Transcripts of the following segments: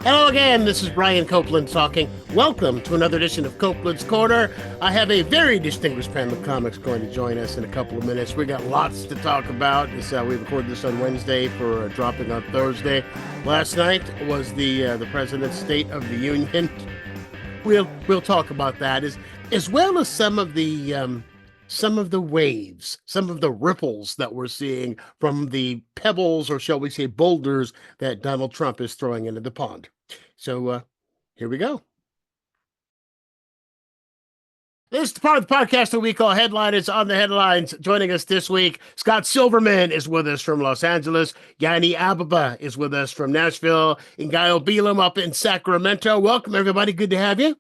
Hello again, this is Brian Copeland talking. Welcome to another edition of Copeland's Corner. I have a very distinguished panel of comics going to join us in a couple of minutes. We got lots to talk about. We recorded this on Wednesday for dropping on Thursday. Last night was the President's State of the Union. We'll talk about that as well as some of the waves, some of the ripples that we're seeing from the pebbles, or shall we say boulders, that Donald Trump is throwing into the pond. So here we go. This is part of the podcast that we call Headliners on the Headlines. Joining us this week, Scott Silverman is with us from Los Angeles. Yayne Abeba is with us from Nashville. Ngaio Bealum up in Sacramento. Welcome, everybody. Good to have you.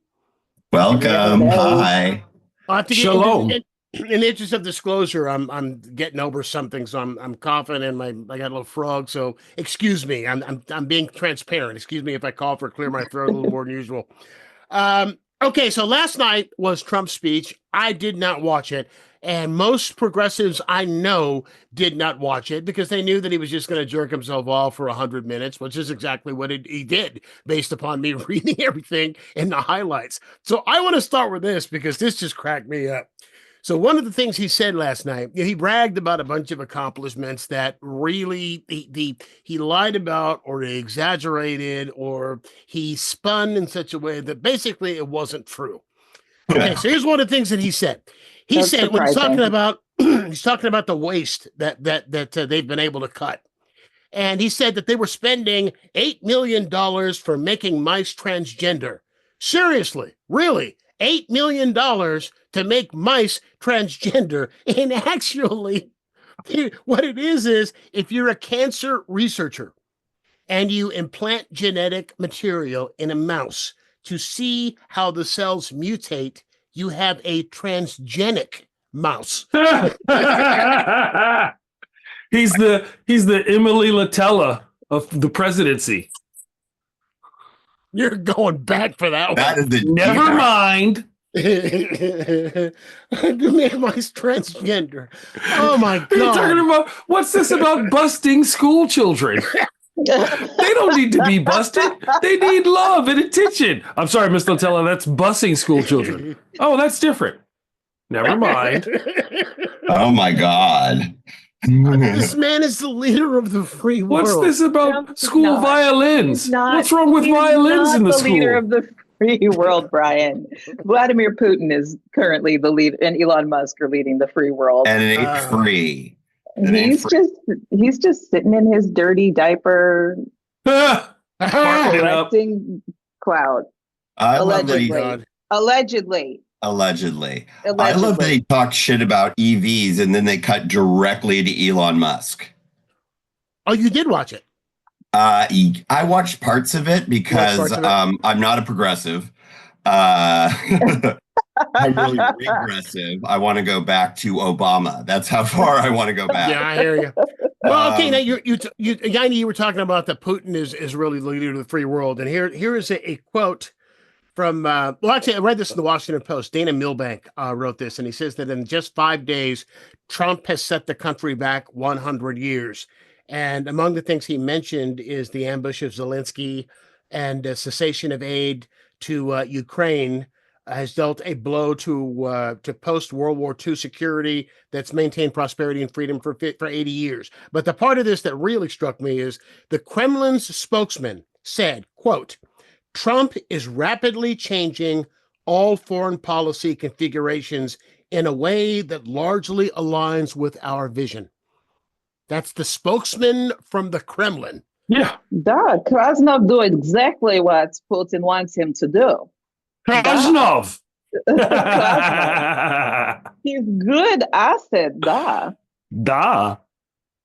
Welcome. Hi. I'll have to Shalom. In the interest of disclosure, I'm getting over something, so I'm coughing and I got a little frog. So excuse me. I'm being transparent. Excuse me if I cough or clear my throat a little more than usual. Okay, so last night was Trump's speech. I did not watch it, and most progressives I know did not watch it because they knew that he was just going to jerk himself off for 100 minutes, which is exactly what he did, based upon me reading everything in the highlights. So I want to start with this because this just cracked me up. So one of the things he said last night, he bragged about a bunch of accomplishments that really he lied about, or he exaggerated, or he spun in such a way that basically it wasn't true. Okay, so here's one of the things that he said. He That's said when he's surprising. talking about he's talking about the waste that they've been able to cut. And he said that they were spending $8 million for making mice transgender. Seriously, really? $8 million to make mice transgender. And actually, what it is if you're a cancer researcher and you implant genetic material in a mouse to see how the cells mutate, you have a transgenic mouse. He's the Emily Latella of the presidency. You're going back for that That one. is the Never mind. To make mice transgender. Oh my God. You're talking about, what's this about busting school children? They don't need to be busted. They need love and attention. I'm sorry, Miss Latella, that's busing school children. Oh, that's different. Never mind. Oh my God. This man is the leader of the free world. What's this about Trump is school not. violins? He's not- What's wrong with he's violins not in the the leader school? of the free world, Brian. Vladimir Putin is currently the lead, and Elon Musk are leading the free world. And it ain't free. It ain't He's just sitting in his dirty diaper, Sparking it up. collecting clout. I love that Allegedly. Allegedly. I love that he talks shit about EVs and then they cut directly to Elon Musk. Oh, you did watch it? I watched parts of it because I'm not a progressive. I'm really regressive. I want to go back to Obama. That's how far I want to go back. Yeah, I hear you. Well, okay, now Yayne, you were talking about that Putin is really the leader of the free world, and here is a quote from actually I read this in the Washington Post. Dana Milbank wrote this, and he says that in just 5 days, Trump has set the country back 100 years. And among the things he mentioned is the ambush of Zelensky and cessation of aid to Ukraine has dealt a blow to post-World War II security that's maintained prosperity and freedom for 80 years. But the part of this that really struck me is the Kremlin's spokesman said, quote, Trump is rapidly changing all foreign policy configurations in a way that largely aligns with our vision. That's the spokesman from the Kremlin. Yeah. Duh, Krasnov do exactly what Putin wants him to do. Krasnov. He's good asset, duh. Da.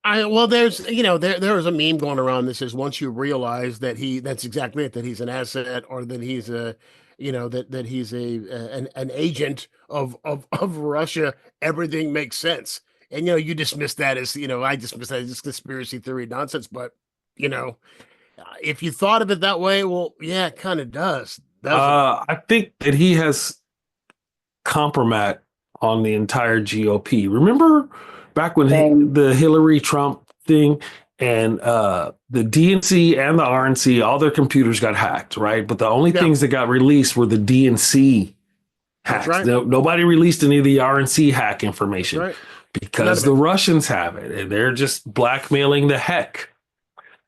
There's there was a meme going around that says once you realize that that's exactly it, that he's an asset, or that he's a that he's an agent of Russia, everything makes sense. And you dismiss that as I dismiss that as conspiracy theory nonsense, but if you thought of it that way, well, yeah, it kind of does. I think that he has compromat on the entire GOP. Remember back when the Hillary Trump thing, and the DNC and the RNC, all their computers got hacked, right? But the only things that got released were the DNC hacks. Right. Nobody released any of the RNC hack information because the Russians have it, and they're just blackmailing the heck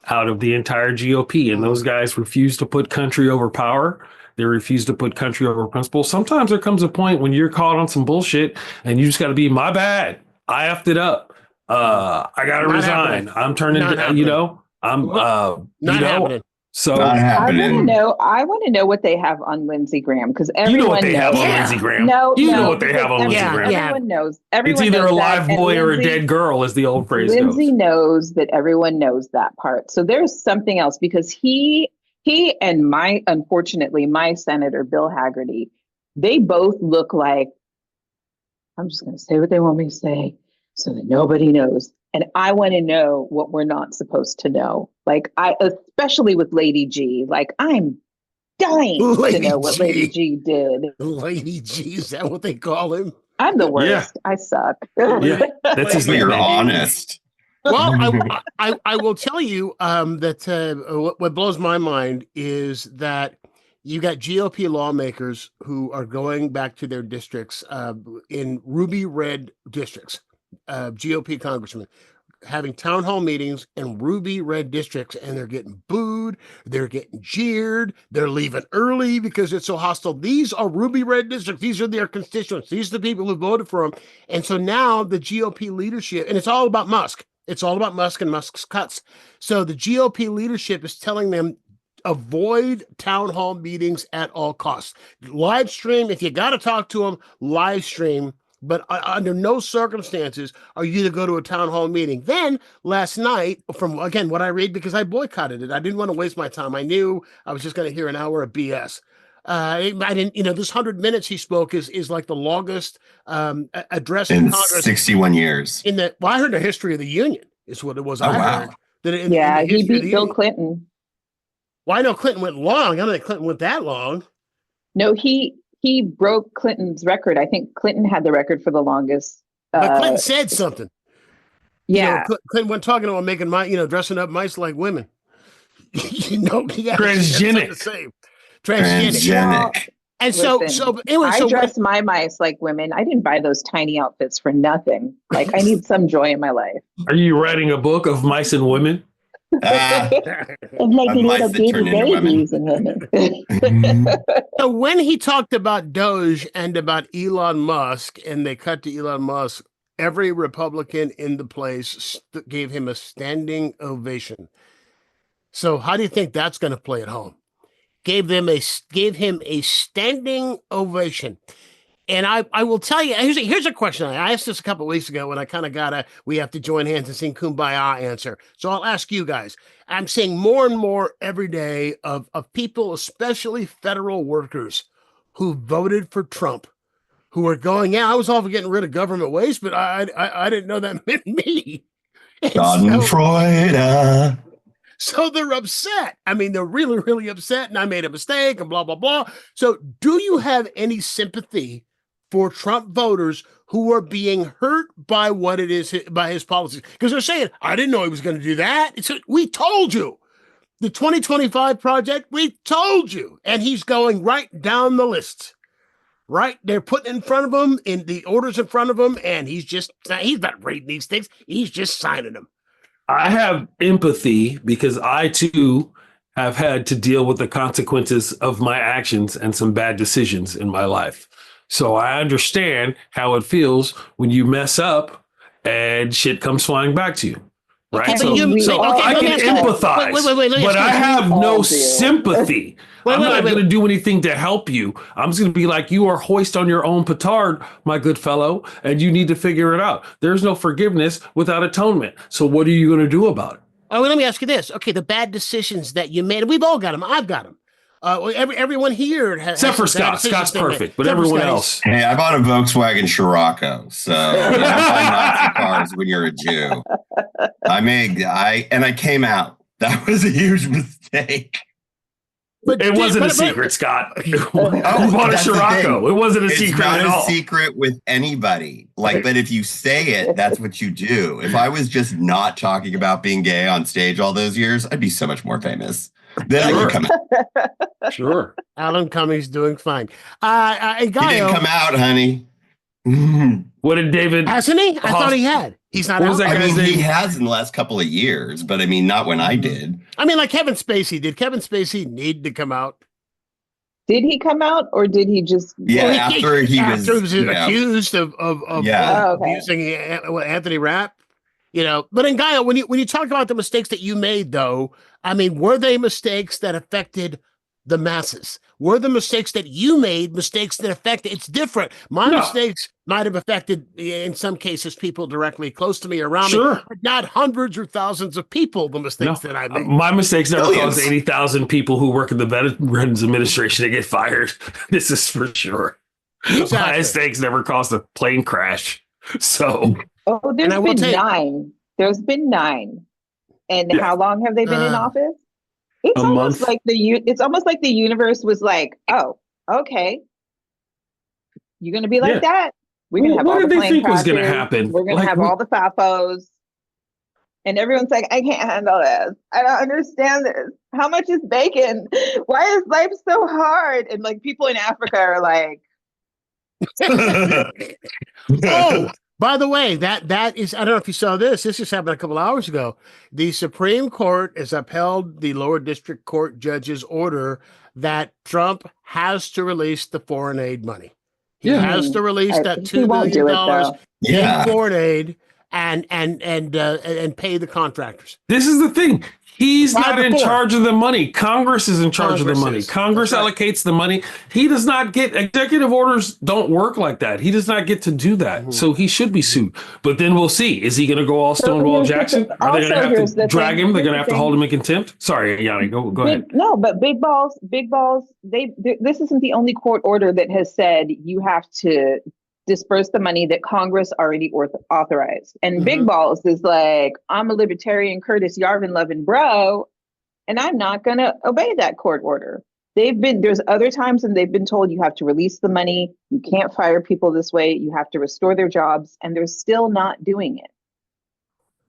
out of the entire GOP. And those guys refuse to put country over power. They refuse to put country over principle. Sometimes there comes a point when you're caught on some bullshit and you just got to be, my bad. I effed it up. I got to resign. I'm turning, I'm, not happening. So not happening. I want to know what they have on Lindsey Graham, because everyone you know what they knows. have on Lindsey Graham. No, know what they have on Lindsey Graham. Everyone knows. It's either a live boy or a dead girl, as the old phrase goes. Lindsey knows that everyone knows that part. So there's something else, because he and unfortunately, my Senator Bill Haggerty, they both look like, I'm just going to say what they want me to say so that nobody knows. And I want to know what we're not supposed to know. Like, especially with Lady G, like, I'm dying to know what Lady G did. Lady G, is that what they call him? I'm the worst. I suck. That's his name. You're honest. Well, I will tell you that what blows my mind is that you got GOP lawmakers who are going back to their districts in ruby red districts, GOP congressmen having town hall meetings in ruby red districts, and they're getting booed, they're getting jeered, they're leaving early because it's so hostile. These are ruby red districts. These are their constituents. These are the people who voted for them. And so now the GOP leadership, and it's all about Musk. It's all about Musk and Musk's cuts. So the GOP leadership is telling them, avoid town hall meetings at all costs. Live stream, if you got to talk to them, live stream. But under no circumstances are you to go to a town hall meeting. Then last night, from, again, what I read, because I boycotted it, I didn't want to waste my time. I knew I was just going to hear an hour of BS. I didn't, this 100 minutes he spoke is like the longest address in Congress 61 years. I heard the history of the union is what it was. Heard that he beat Bill Clinton. Well, I know Clinton went long. I don't think Clinton went that long. No, he broke Clinton's record. I think Clinton had the record for the longest. But Clinton said something. Yeah. Clinton went talking about making dressing up mice like women. Transgenic. Transgenic. And so anyway, I dress my mice like women. I didn't buy those tiny outfits for nothing. Like, I need some joy in my life. Are you writing a book of mice and women? Of like little baby babies and women. So when he talked about Doge and about Elon Musk, and they cut to Elon Musk, every Republican in the place gave him a standing ovation. So how do you think that's going to play at home? Gave him a standing ovation. And I will tell you, here's a question. I asked this a couple of weeks ago, and I kind of we have to join hands and sing Kumbaya answer. So I'll ask you guys. I'm seeing more and more every day of people, especially federal workers, who voted for Trump, who are going, I was all for getting rid of government waste, but I didn't know that meant me. Schadenfreude. So they're upset. I mean, they're really, really upset, and I made a mistake and blah, blah, blah. So do you have any sympathy for Trump voters who are being hurt by what it is, by his policies? Because they're saying, I didn't know he was going to do that. We told you. The 2025 project, we told you. And he's going right down the list. Right? They're putting in front of him, in the orders in front of him, and he's not reading these things. He's just signing them. I have empathy because I too have had to deal with the consequences of my actions and some bad decisions in my life. So I understand how it feels when you mess up and shit comes flying back to you. Right. Okay, So I can empathize, but I have no sympathy. I'm not going to do anything to help you. I'm just going to be like, you are hoist on your own petard, my good fellow, and you need to figure it out. There's no forgiveness without atonement. So what are you going to do about it? Oh, well, let me ask you this. Okay, the bad decisions that you made, we've all got them. I've got them. Everyone here has. Except for Scott. Scott's perfect, but everyone else. Hey, I bought a Volkswagen Scirocco, so you don't buy Nazi cars when you're a Jew. I came out. That was a huge mistake. But It wasn't a secret, Scott. Bought a Scirocco. It wasn't a secret at all. It's not a secret with anybody. Like, but if you say it, that's what you do. If I was just not talking about being gay on stage all those years, I'd be so much more famous. Then I could come out. Sure. Alan Cummings doing fine. Ngaio, He didn't come out, honey. What did David? Hasn't he? I thought he had. He's not. What was out. that I guy's mean, name? he has in the last couple of years, but I mean, not when I did. I mean, like Kevin Spacey. Did Kevin Spacey need to come out? Did he come out, or did he just? Yeah, after he was accused of abusing Anthony Rapp. You know, but Ngaio, when you talk about the mistakes that you made, though, I mean, were they mistakes that affected the masses? Were the mistakes that you made mistakes that affected? It's different. My mistakes might have affected, in some cases, people directly close to me, around me, but not hundreds or thousands of people. The mistakes that I made. My mistakes never caused 80,000 people who work in the Veterans Administration to get fired. This is for sure. Exactly. My mistakes never caused a plane crash. So, there's been 9. There's been 9. And how long have they been in office? It's almost like the universe was like, oh, okay, you're gonna be like that. We're gonna have all the plane crashes. Was gonna happen? We're gonna have all the FAFOs, and everyone's like, I can't handle this. I don't understand this. How much is bacon? Why is life so hard? And like people in Africa are like, oh. By the way, that is, I don't know if you saw this. This just happened a couple hours ago. The Supreme Court has upheld the lower district court judge's order that Trump has to release the foreign aid money. He has to release that $2 billion in foreign aid and pay the contractors. This is the thing. He's not in charge of the money. Congress is in charge of the money. Congress allocates the money. He does not get executive orders. Don't work like that. He does not get to do that. So he should be sued. But then we'll see. Is he going to go all Stonewall Jackson? Are they going to have to drag him? They're going to have to hold him in contempt. Sorry, Yanni, go ahead. No, but big balls. This isn't the only court order that has said you have to disperse the money that Congress already authorized. And Big Balls is like, I'm a libertarian Curtis Yarvin loving bro, and I'm not going to obey that court order. There's other times and they've been told you have to release the money. You can't fire people this way. You have to restore their jobs, and they're still not doing it.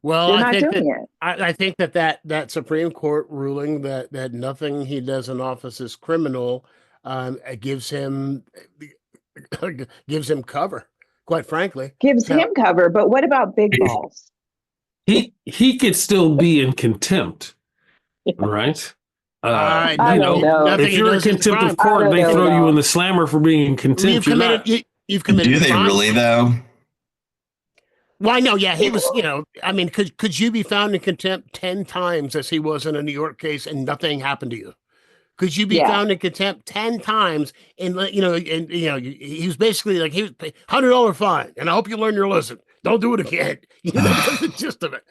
Well, I think that Supreme Court ruling that nothing he does in office is criminal gives him cover, quite frankly. Gives him cover, but what about Big Balls? He could still be in contempt, right? I don't know. If you're in contempt of court, they throw you in the slammer for being in contempt. You've committed. Do they really though? Well, I know. Yeah, he was. I mean, could you be found in contempt 10 times as he was in a New York case and nothing happened to you? Could you be found in contempt 10 times and he was basically like, he was $100 fine, and I hope you learn your lesson. Don't do it again. That's the gist of it.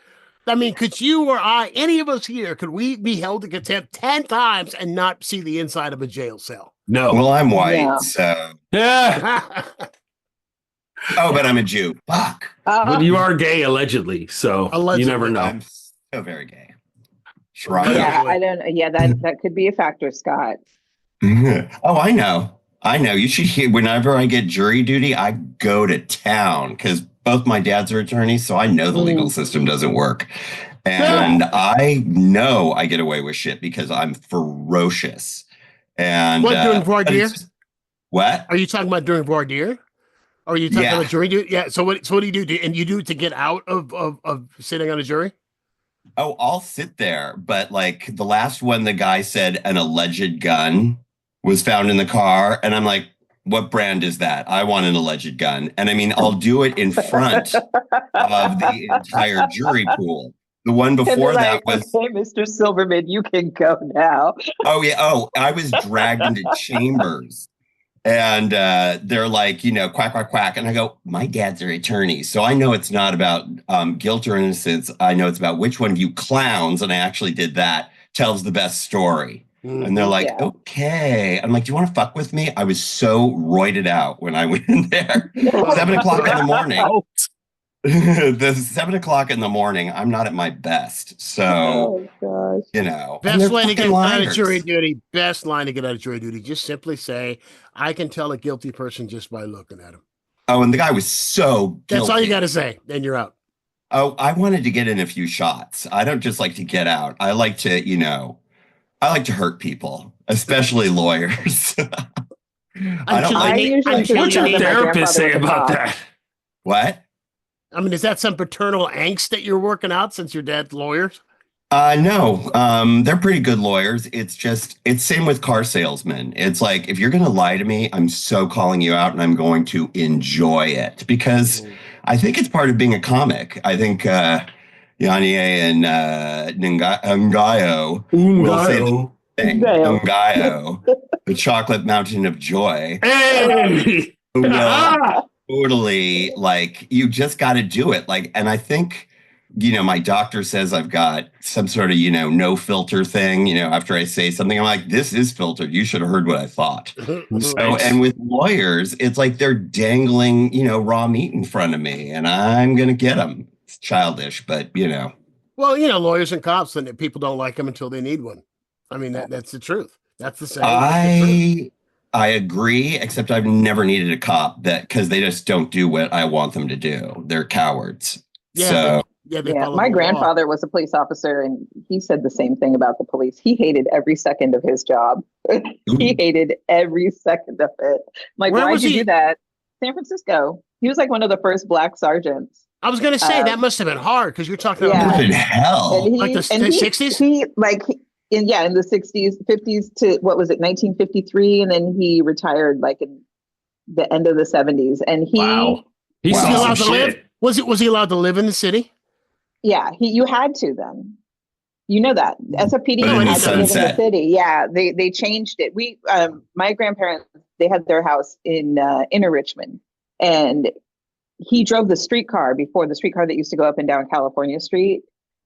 I mean, could you or I, any of us here, could we be held in contempt 10 times and not see the inside of a jail cell? No. Well, I'm white, so yeah. Oh, but I'm a Jew. Fuck. But you are gay, allegedly, so you never know. I'm so very gay. Yeah, I don't know. Yeah, that could be a factor, Scott. Oh, I know. You should hear. Whenever I get jury duty, I go to town because both my dads are attorneys, so I know the legal system doesn't work. And I know I get away with shit because I'm ferocious. And what, during voir dire? What? Are you talking about during voir dire? Or are you talking about jury duty? Yeah. So what do you do? And you do it to get out of sitting on a jury? Oh, I'll sit there. But like the last one, the guy said an alleged gun was found in the car. And I'm like, what brand is that? I want an alleged gun. And I mean, I'll do it in front of the entire jury pool. The one before that was, okay, Mr. Silverman, you can go now. Oh, yeah. Oh, I was dragged into chambers. And they're like, quack, quack, quack. And I go, my dad's are attorneys. So I know it's not about guilt or innocence. I know it's about which one of you clowns, and I actually did that, tells the best story. And they're like, okay. I'm like, do you want to fuck with me? I was so roided out when I went in there. 7 o'clock in the morning. The 7 o'clock in the morning, I'm not at my best. So, Oh gosh. and Best they're way to fucking get out of liars. jury duty. Best line to get out of jury duty. Just simply say, I can tell a guilty person just by looking at him. Oh, and the guy was so That's all you guilty. got to say. Then you're out. Oh, I wanted to get in a few shots. I don't just like to get out. I like to hurt people, especially lawyers. I don't like. usually What's your that my therapist say grandfather was a about cop. that? What? I mean, is that some paternal angst that you're working out since your dad's lawyers? No. They're pretty good lawyers. It's same with car salesmen. It's like, if you're going to lie to me, I'm so calling you out and I'm going to enjoy it because I think it's part of being a comic. I think, Yanye and Ngaio will say the thing. Ngaio, the chocolate mountain of joy. Hey! Will totally, like, you just got to do it. Like, and I think, my doctor says I've got some sort of, no filter thing, after I say something, I'm like, this is filtered. You should have heard what I thought. So, and with lawyers, it's like they're dangling, raw meat in front of me and I'm going to get them. It's childish, but, Well, lawyers and cops, and people don't like them until they need one. I mean, that's the truth. That's the saying. I agree, except I've never needed a cop because they just don't do what I want them to do. They're cowards. Yeah, so, my grandfather was a police officer, and he said the same thing about the police. He hated every second of his job. He hated every second of it. Like, why did you do that? San Francisco. He was like one of the first Black sergeants. I was going to say that must have been hard because you're talking about hell, like the 60s. In the 60s, 50s to 1953, and then he retired like in the end of the 70s. And He's allowed to live. Was he allowed to live in the city? Yeah, you had to then. You know that SFPD had to live in the city. Yeah, they changed it. My grandparents, they had their house in Inner Richmond, and he drove the streetcar before, the streetcar that used to go up and down California Street.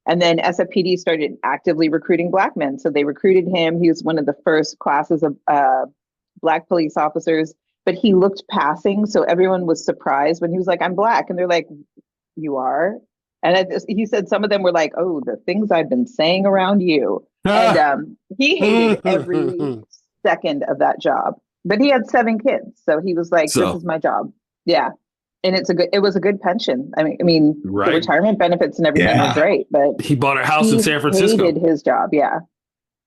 And then SFPD started actively recruiting Black men. So they recruited him. He was one of the first classes of Black police officers, but he looked passing. So everyone was surprised when he was like, I'm Black. And they're like, you are? And he said some of them were like, oh, the things I've been saying around you. And he hated every second of that job. But he had 7 kids. So he was like, this is my job. Yeah. And it was a good pension. I mean, right. The retirement benefits and everything were great, but he bought a house in San Francisco. He hated his job. Yeah.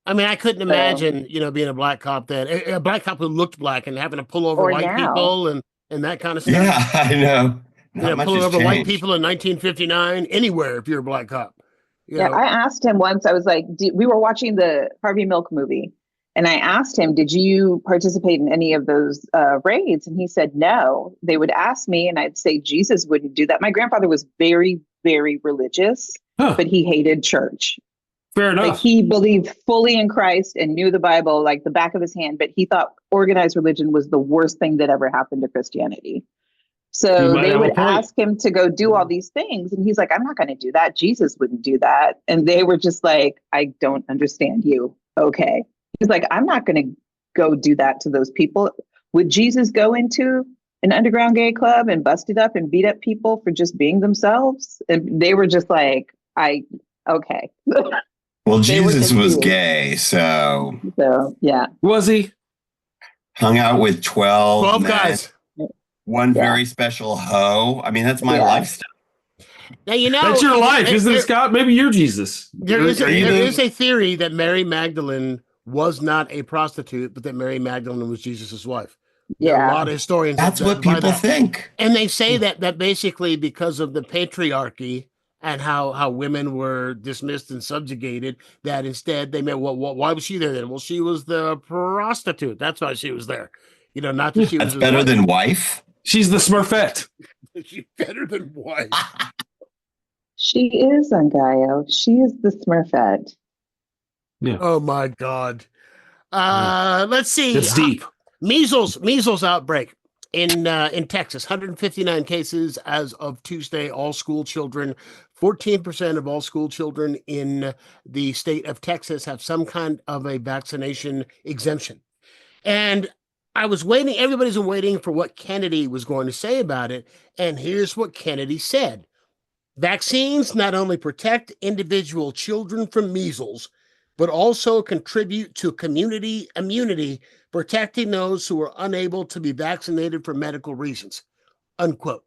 I mean, I couldn't imagine, being a Black cop then, a Black cop who looked Black and having to pull over white people and that kind of stuff. Yeah, I know. Pulling over white people in 1959, anywhere if you're a Black cop. I asked him once, I was like, we were watching the Harvey Milk movie. And I asked him, did you participate in any of those raids? And he said, no. They would ask me and I'd say, Jesus wouldn't do that. My grandfather was very, very religious, but he hated church. Fair enough. Like, he believed fully in Christ and knew the Bible like the back of his hand, but he thought organized religion was the worst thing that ever happened to Christianity. So they would ask him to go do all these things. And he's like, I'm not going to do that. Jesus wouldn't do that. And they were just like, I don't understand you. Okay. He's like, I'm not going to go do that to those people. Would Jesus go into an underground gay club and bust it up and beat up people for just being themselves? And they were just like, okay. Well, Jesus was gay, so yeah. Was he? Hung out with 12 guys. One very special hoe. I mean, that's my lifestyle. Now, that's your life, isn't it, Scott? Maybe you're Jesus. There is a theory that Mary Magdalene was not a prostitute, but that Mary Magdalene was Jesus's wife. Yeah, a lot of historians. That's what people think, and they say that basically because of the patriarchy and how women were dismissed and subjugated, that instead they meant, well, why was she there then? Well, she was the prostitute. That's why she was there. Not that she was. That's better than wife. She's the Smurfette. She's better than wife. She is, Ngaio. She is the Smurfette. Yeah. Oh my God. Let's see. It's deep. Measles outbreak in Texas. 159 cases as of Tuesday. All school children. 14% of all school children in the state of Texas have some kind of a vaccination exemption. And I was waiting. Everybody's been waiting for what Kennedy was going to say about it. And here's what Kennedy said. Vaccines not only protect individual children from measles, but also contribute to community immunity, protecting those who are unable to be vaccinated for medical reasons, unquote.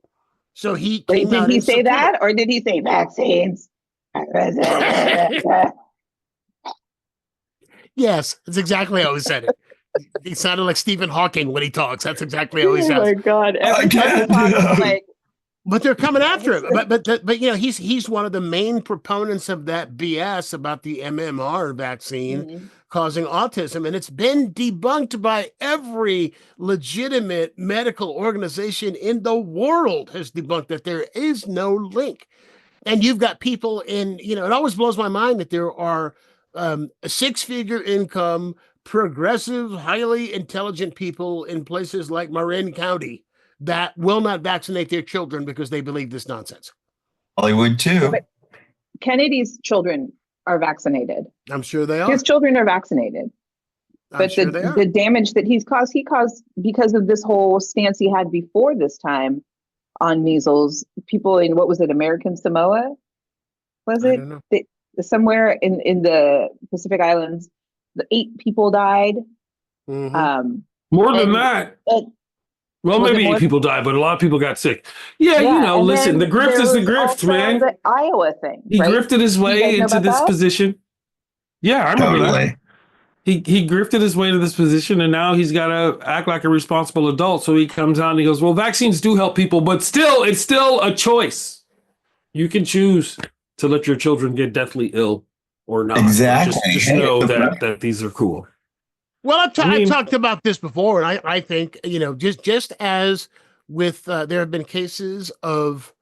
So he Wait, came did out he in say support. that, or did he say vaccines? Yes, that's exactly how he said it. He sounded like Stephen Hawking when he talks. That's exactly how he Oh sounds. my God! Every time he talks, it's like, But they're coming after him. But you know, he's one of the main proponents of that BS about the MMR vaccine causing autism, and it's been debunked by every legitimate medical organization in the world has debunked that there is no link. And you've got people in, you know, it always blows my mind that there are six-figure income, progressive, highly intelligent people in places like Marin County that will not vaccinate their children because they believe this nonsense. Hollywood too. But Kennedy's children are vaccinated. I'm sure they are. His children are vaccinated. But sure they are. The damage that he caused because of this whole stance he had before this time on measles. People in, what was it, American Samoa? Was it? Somewhere in the Pacific Islands, 8 people died. More than that. Well, maybe 8 people died, but a lot of people got sick. Yeah, you know, listen, the grift is the grift, man. The Iowa thing. He grifted his way into this position. Yeah, I remember that. He grifted his way to this position, and now he's got to act like a responsible adult. So he comes out and he goes, well, vaccines do help people, but still, it's still a choice. You can choose to let your children get deathly ill or not. Exactly. Just know that these are cool. Well, I've talked about this before, and I think, you know, just as with there have been cases of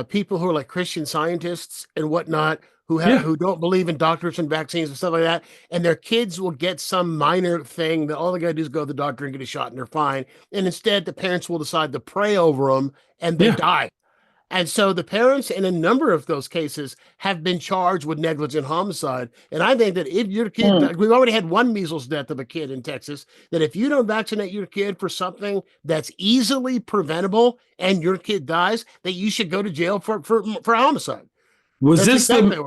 people who are like Christian scientists and whatnot who don't believe in doctors and vaccines and stuff like that, and their kids will get some minor thing that all they got to do is go to the doctor and get a shot and they're fine, and instead the parents will decide to pray over them and they die. And so the parents in a number of those cases have been charged with negligent homicide. And I think that if your kid, we've already had one measles death of a kid in Texas, that if you don't vaccinate your kid for something that's easily preventable and your kid dies, that you should go to jail for homicide. Was that's this exactly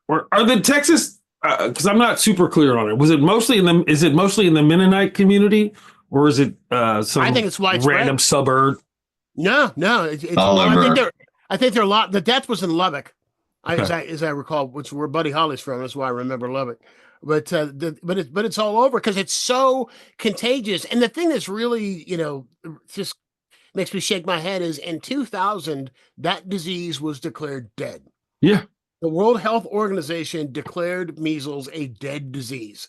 or are the Texas, because I'm not super clear on it. Was it mostly is it mostly in the Mennonite community, or is it some I think it's widespread. Random suburb? No, it's all over. I think there are a lot. The death was in Lubbock, as I recall, which where Buddy Holly's from. That's why I remember Lubbock. But it's all over because it's so contagious. And the thing that's really, you know, just makes me shake my head is in 2000 that disease was declared dead. Yeah, the World Health Organization declared measles a dead disease.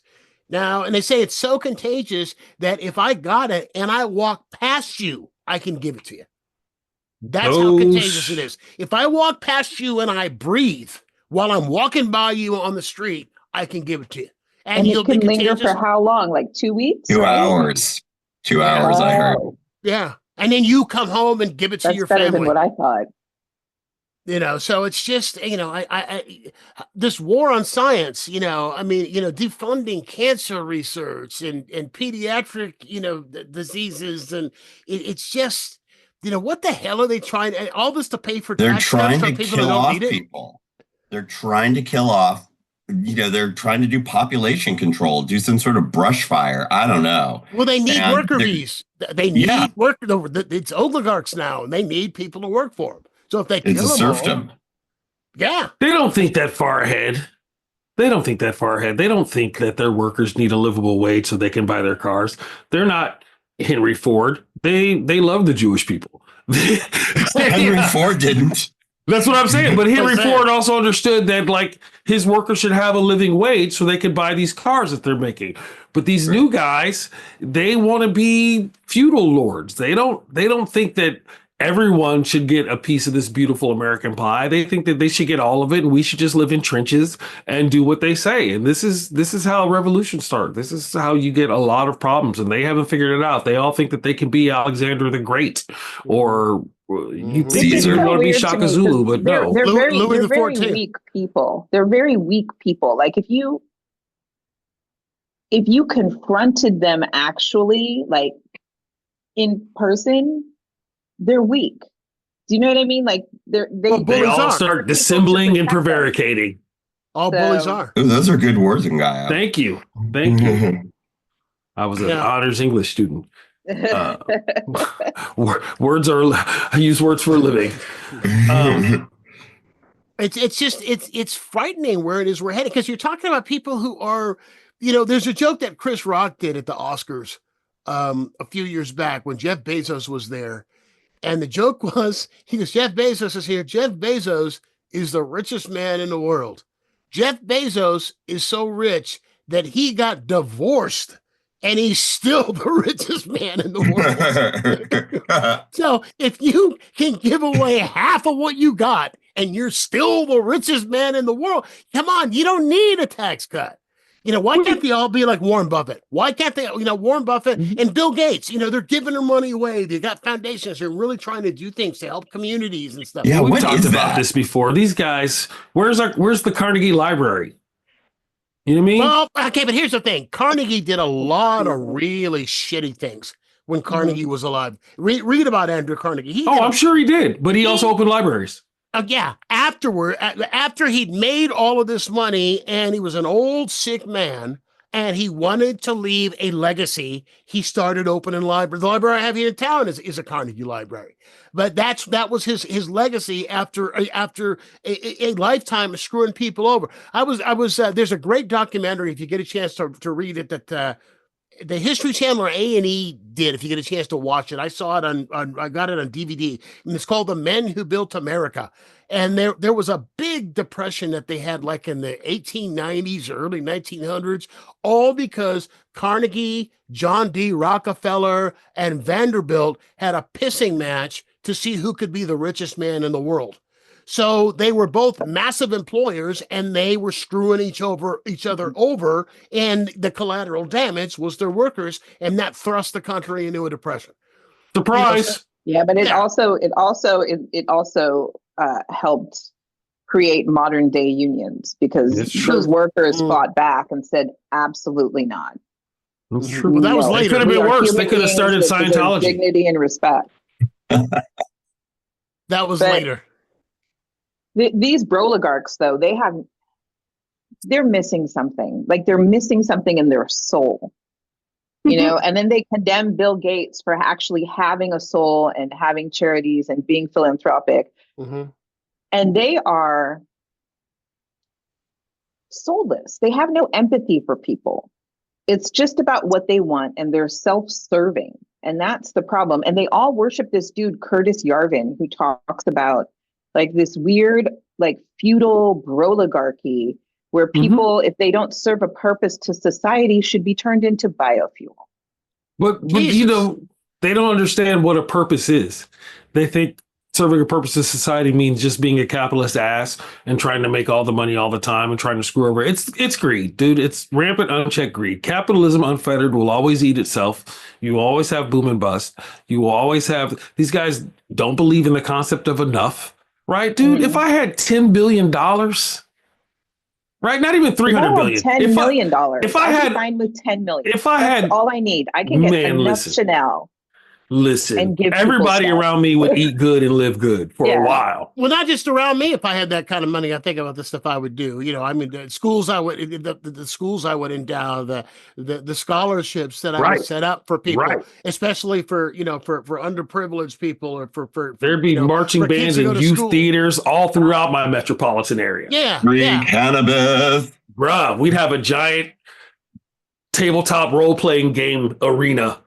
Now, and they say it's so contagious that if I got it and I walk past you, I can give it to you. That's how contagious it is. If I walk past you and I breathe while I'm walking by you on the street, I can give it to you. And it can linger for how long? Like 2 weeks? 2 hours. 2 hours, I heard. Yeah. And then you come home and give it to your family. That's better than what I thought. You know, so it's just, you know, I this war on science, you know, I mean, you know, defunding cancer research and pediatric, you know, diseases. And it's just, you know, what the hell are they trying? All this to pay for They're tax trying cuts to for people kill who don't off need it? people. They're trying to kill off, you know, they're trying to do population control, do some sort of brush fire. I don't know. Well, they need worker bees. They need work. It's oligarchs now, and they need people to work for them. So if they kill them, it's a serfdom. Yeah, they don't think that far ahead. They don't think that far ahead. They don't think that their workers need a livable wage so they can buy their cars. They're not Henry Ford. They love the Jewish people. Henry Ford didn't. That's what I'm saying. But Henry Ford also understood that, like, his workers should have a living wage so they could buy these cars that they're making. But these new guys, they want to be feudal lords. They don't think that everyone should get a piece of this beautiful American pie. They think that they should get all of it, and we should just live in trenches and do what they say. And this is how revolutions start. This is how you get a lot of problems, and they haven't figured it out. They all think that they can be Alexander the Great, or you think they want to be Shaka Zulu, but no. They're very weak people. They're very weak people. Like if you confronted them actually, like in person, they're weak. Do you know what I mean? Like they They all start dissembling and prevaricating. All bullies are. Ooh, those are good words, Ngaio. Thank you. I was an honors English student. Words are, I use words for a living. It's frightening where it is we're headed, because you're talking about people who are, there's a joke that Chris Rock did at the Oscars a few years back when Jeff Bezos was there. And the joke was, he goes, Jeff Bezos is here. Jeff Bezos is the richest man in the world. Jeff Bezos is so rich that he got divorced and he's still the richest man in the world. So if you can give away half of what you got and you're still the richest man in the world, come on, you don't need a tax cut. Why can't they all be like Warren Buffett? Why can't they, Warren Buffett and Bill Gates, they're giving their money away. They got foundations. They're really trying to do things to help communities and stuff. Yeah, we've talked about this before. These guys, where's the Carnegie Library? You know what I mean? Well, okay, but here's the thing. Carnegie did a lot of really shitty things when Carnegie was alive. Read about Andrew Carnegie. I'm sure he did, but he also opened libraries. Yeah. After he'd made all of this money and he was an old sick man and he wanted to leave a legacy, he started opening libraries. The library I have here in town is a Carnegie library. But that was his legacy after a lifetime of screwing people over. There's a great documentary, if you get a chance to read it, that the History Channel or A&E did, if you get a chance to watch it. I saw it I got it on DVD, and it's called The Men Who Built America. And there was a big depression that they had like in the 1890s, early 1900s, all because Carnegie, John D. Rockefeller, and Vanderbilt had a pissing match to see who could be the richest man in the world. So they were both massive employers and they were screwing each other over, and the collateral damage was their workers, and that thrust the country into a depression. Surprise. Yeah, but it also helped create modern day unions, because those workers fought back and said, absolutely not. That's true. Well, that was later. It could have been worse. They could have started Scientology. Dignity and respect. That was later. These broligarchs, though, they're missing something. Like, they're missing something in their soul, and then they condemn Bill Gates for actually having a soul and having charities and being philanthropic. And they are soulless. They have no empathy for people. It's just about what they want, and they're self-serving. And that's the problem. And they all worship this dude, Curtis Yarvin, who talks about like this weird, like feudal broligarchy where people, if they don't serve a purpose to society, should be turned into biofuel. But they don't understand what a purpose is. They think serving a purpose to society means just being a capitalist ass and trying to make all the money all the time and trying to screw over. It's greed, dude. It's rampant, unchecked greed. Capitalism unfettered will always eat itself. You always have boom and bust. You will always have, these guys don't believe in the concept of enough. Right, dude? If I had $10 billion, right? Not even $300 billion. $10 million. If I had, fine with $10 million. If I had, all I need. I can get enough Chanel. Listen, everybody around me would eat good and live good for a while. Well, not just around me. If I had that kind of money, I think about the stuff I would do. The schools I would, the schools I would endow, the scholarships that I would set up for people, especially for underprivileged people, or for there'd be marching bands and youth theaters all throughout my metropolitan area. Free cannabis, bruh. We'd have a giant tabletop role playing game arena.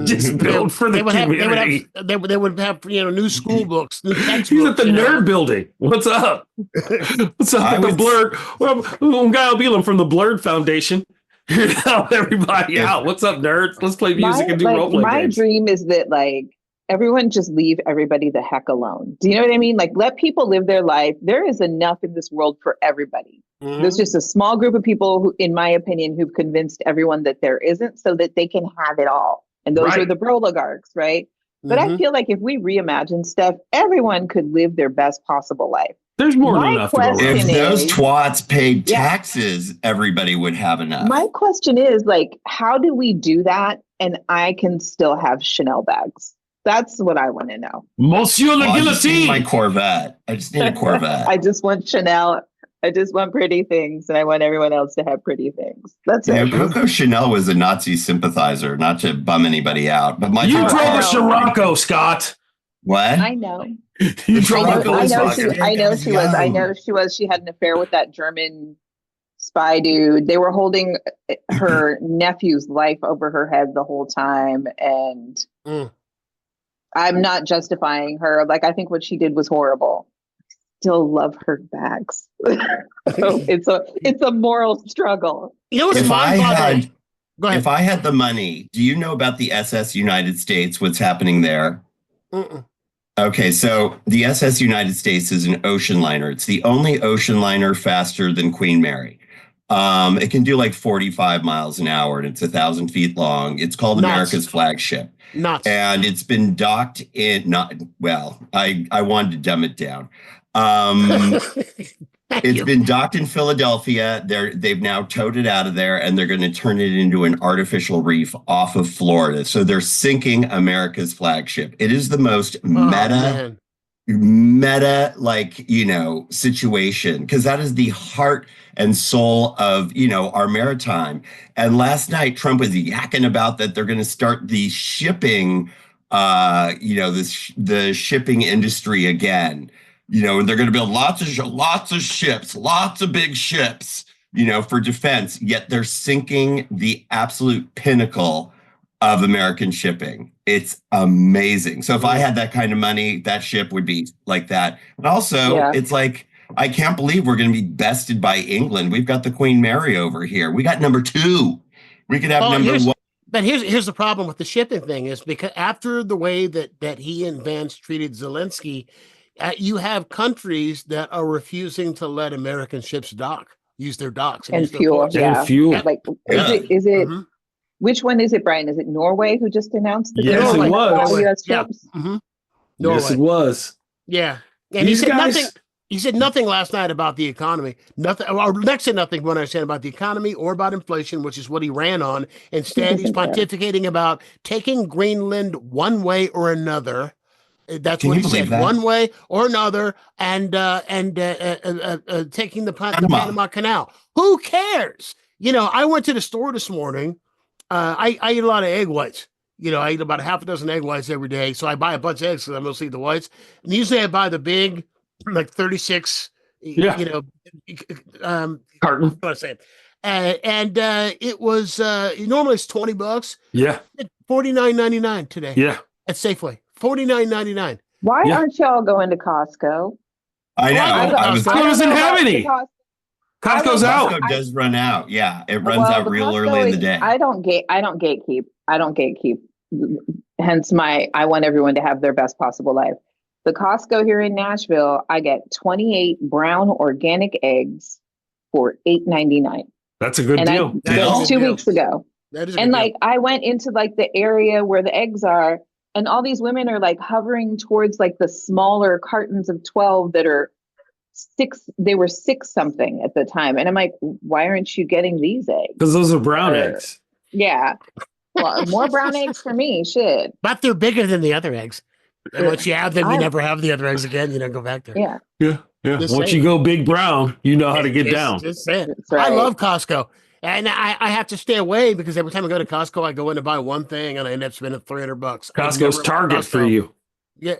Just built for the community. They would have new school books. New textbooks, he's at the nerd building. What's up? What's up at the Blurred? Well, Ngaio Bealum from the Blurred Foundation. Help everybody out. What's up, nerds? Let's play music and do role play games. My dream is that everyone just leave everybody the heck alone. Do you know what I mean? Like, let people live their life. There is enough in this world for everybody. There's just a small group of people who, in my opinion, who've convinced everyone that there isn't, so that they can have it all. And those are the broligarchs, right? But I feel like if we reimagine stuff, everyone could live their best possible life. There's more than enough to go around. If those twats paid taxes, everybody would have enough. My question is, how do we do that and I can still have Chanel bags? That's what I want to know. Monsieur Well, I just need my Guillotine. Corvette. I just need a Corvette. I just want Chanel. I just want pretty things, and I want everyone else to have pretty things. That's it. Coco Chanel was a Nazi sympathizer, not to bum anybody out. But my You favorite drove a part- Scirocco, Scott. What? I know. You drove a Scirocco I was know fucking- she. I know she was. I know she was. She had an affair with that German spy dude. They were holding her nephew's life over her head the whole time, and I'm not justifying her. Like, I think what she did was horrible. Still love her bags. So it's a moral struggle. You know what's If I mind-boggling? had, Go ahead. if I had the money, do you know about the SS United States? What's happening there? Mm-mm. Okay, so the SS United States is an ocean liner. It's the only ocean liner faster than Queen Mary. It can do like 45 miles an hour, and it's 1,000 feet long. It's called Nuts. America's flagship. Nuts. And it's been docked in I wanted to dumb it down. It's been docked in Philadelphia. They've now towed it out of there, and they're going to turn it into an artificial reef off of Florida. So they're sinking America's flagship. It is the most meta situation, because that is the heart and soul of our maritime. And last night Trump was yakking about that they're going to start the shipping the shipping industry again, and they're going to build lots of ships, lots of big ships, for defense, yet they're sinking the absolute pinnacle of American shipping. It's amazing. So if I had that kind of money, that ship would be like that. And also, It's like, I can't believe we're going to be bested by England. We've got the Queen Mary over here. We got number 2. We could have number 1. But here's the problem with the shipping thing is because after the way that he and Vance treated Zelensky, you have countries that are refusing to let American ships use their docks and fuel. And fuel. Like, is it? Mm-hmm. Which one is it, Brian? Is it Norway who just announced the Yes, it was. US ships? Mm-hmm. Yes, it was. Yeah, and he said nothing. He said nothing last night about the economy. Nothing, or next to nothing when I said about the economy or about inflation, which is what he ran on. Instead, he's pontificating about taking Greenland one way or another. That's what he said, one way or another, and taking the Panama Canal. Who cares? I went to the store this morning. I eat a lot of egg whites. I eat about half a dozen egg whites every day. So I buy a bunch of eggs because I mostly eat the whites. And usually I buy the big, like 36, carton. What I say? And it was normally it's $20. Yeah. $49.99 today. Yeah. At Safeway. $49.99. Why aren't y'all going to Costco? I know. Costco doesn't have any. Costco's out. Costco does run out. Yeah, it runs out real early in the day. I don't gatekeep. Hence I want everyone to have their best possible life. The Costco here in Nashville, I get 28 brown organic eggs for $8.99. That's a good deal. That was 2 weeks ago. And like I went into like the area where the eggs are, and all these women are like hovering towards like the smaller cartons of 12 that are 6. They were 6 something at the time, and I'm like, why aren't you getting these eggs? Because those are brown eggs. Yeah, well, more brown eggs for me. Shit, but they're bigger than the other eggs. And once you have them, you never have the other eggs again. You don't go back there. Yeah. Once you go big brown, you know how to get down. Just saying. Right. I love Costco. And I have to stay away because every time I go to Costco, I go in to buy one thing and I end up spending $300. Costco's Target for you. Yeah.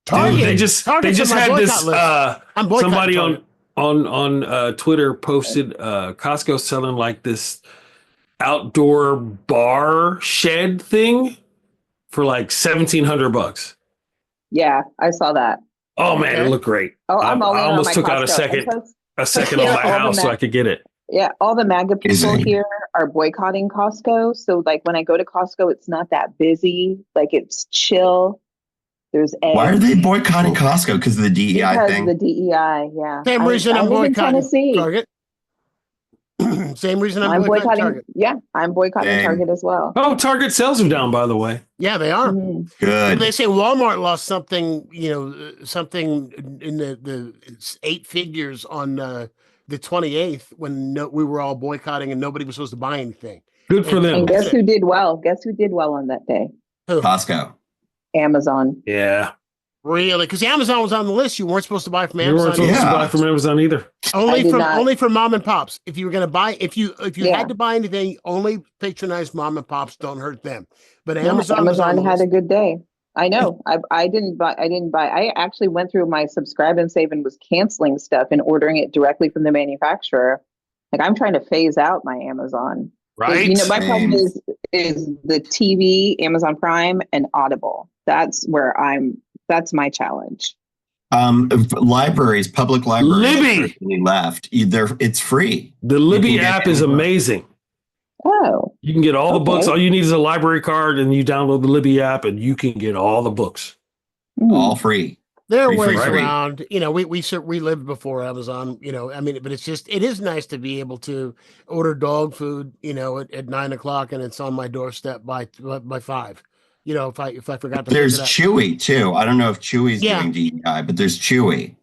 Target. Dude, they just had this. Somebody on Twitter posted Costco selling like this outdoor bar shed thing for like $1,700. Yeah, I saw that. Oh man, it looked great. Oh, I almost took out a second on my house so I could get it. Yeah, all the MAGA people here are boycotting Costco. So like when I go to Costco, it's not that busy. Like it's chill. There's eggs. Why are they boycotting Costco? Because of the DEI thing? Because of the DEI, yeah. Same reason I'm boycotting Target. Same reason I'm boycotting Target. Yeah, I'm boycotting Target as well. Oh, Target sales are down, by the way. Yeah, they are. Mm-hmm. Good. They say Walmart lost something, something in the 8 figures on the 28th when we were all boycotting and nobody was supposed to buy anything. Good for them. And guess who did well? Guess who did well on that day? Costco. Amazon. Yeah. Really? Because Amazon was on the list. You weren't supposed to buy from You weren't Amazon. supposed to Yeah. buy from Amazon either. Only from mom and pops. If you were going to buy, if you Yeah. had to buy anything, only patronize mom and pops. Don't hurt them. But Yeah, Amazon was on Amazon the had list. a good day. I know. I didn't buy. I actually went through my subscribe and save and was canceling stuff and ordering it directly from the manufacturer. Like I'm trying to phase out my Amazon. Right. You know, my problem Same. is the TV, Amazon Prime, and Audible. That's my challenge. Libraries, public libraries, Libby! recently left. It's free. The You Libby can get app is any book. amazing. Oh, You can get all the books. Okay. All you need is a library card, and you download the Libby app, and you can get all the books. All free. There are Free, ways free. around. You know, we lived before Amazon. You know, I mean, but it is nice to be able to order dog food. You know, at 9:00 and it's on my doorstep by 5. You know, if I forgot to There's pick it up. Chewy too. I don't know if Chewy's Yeah. doing DEI, but there's Chewy.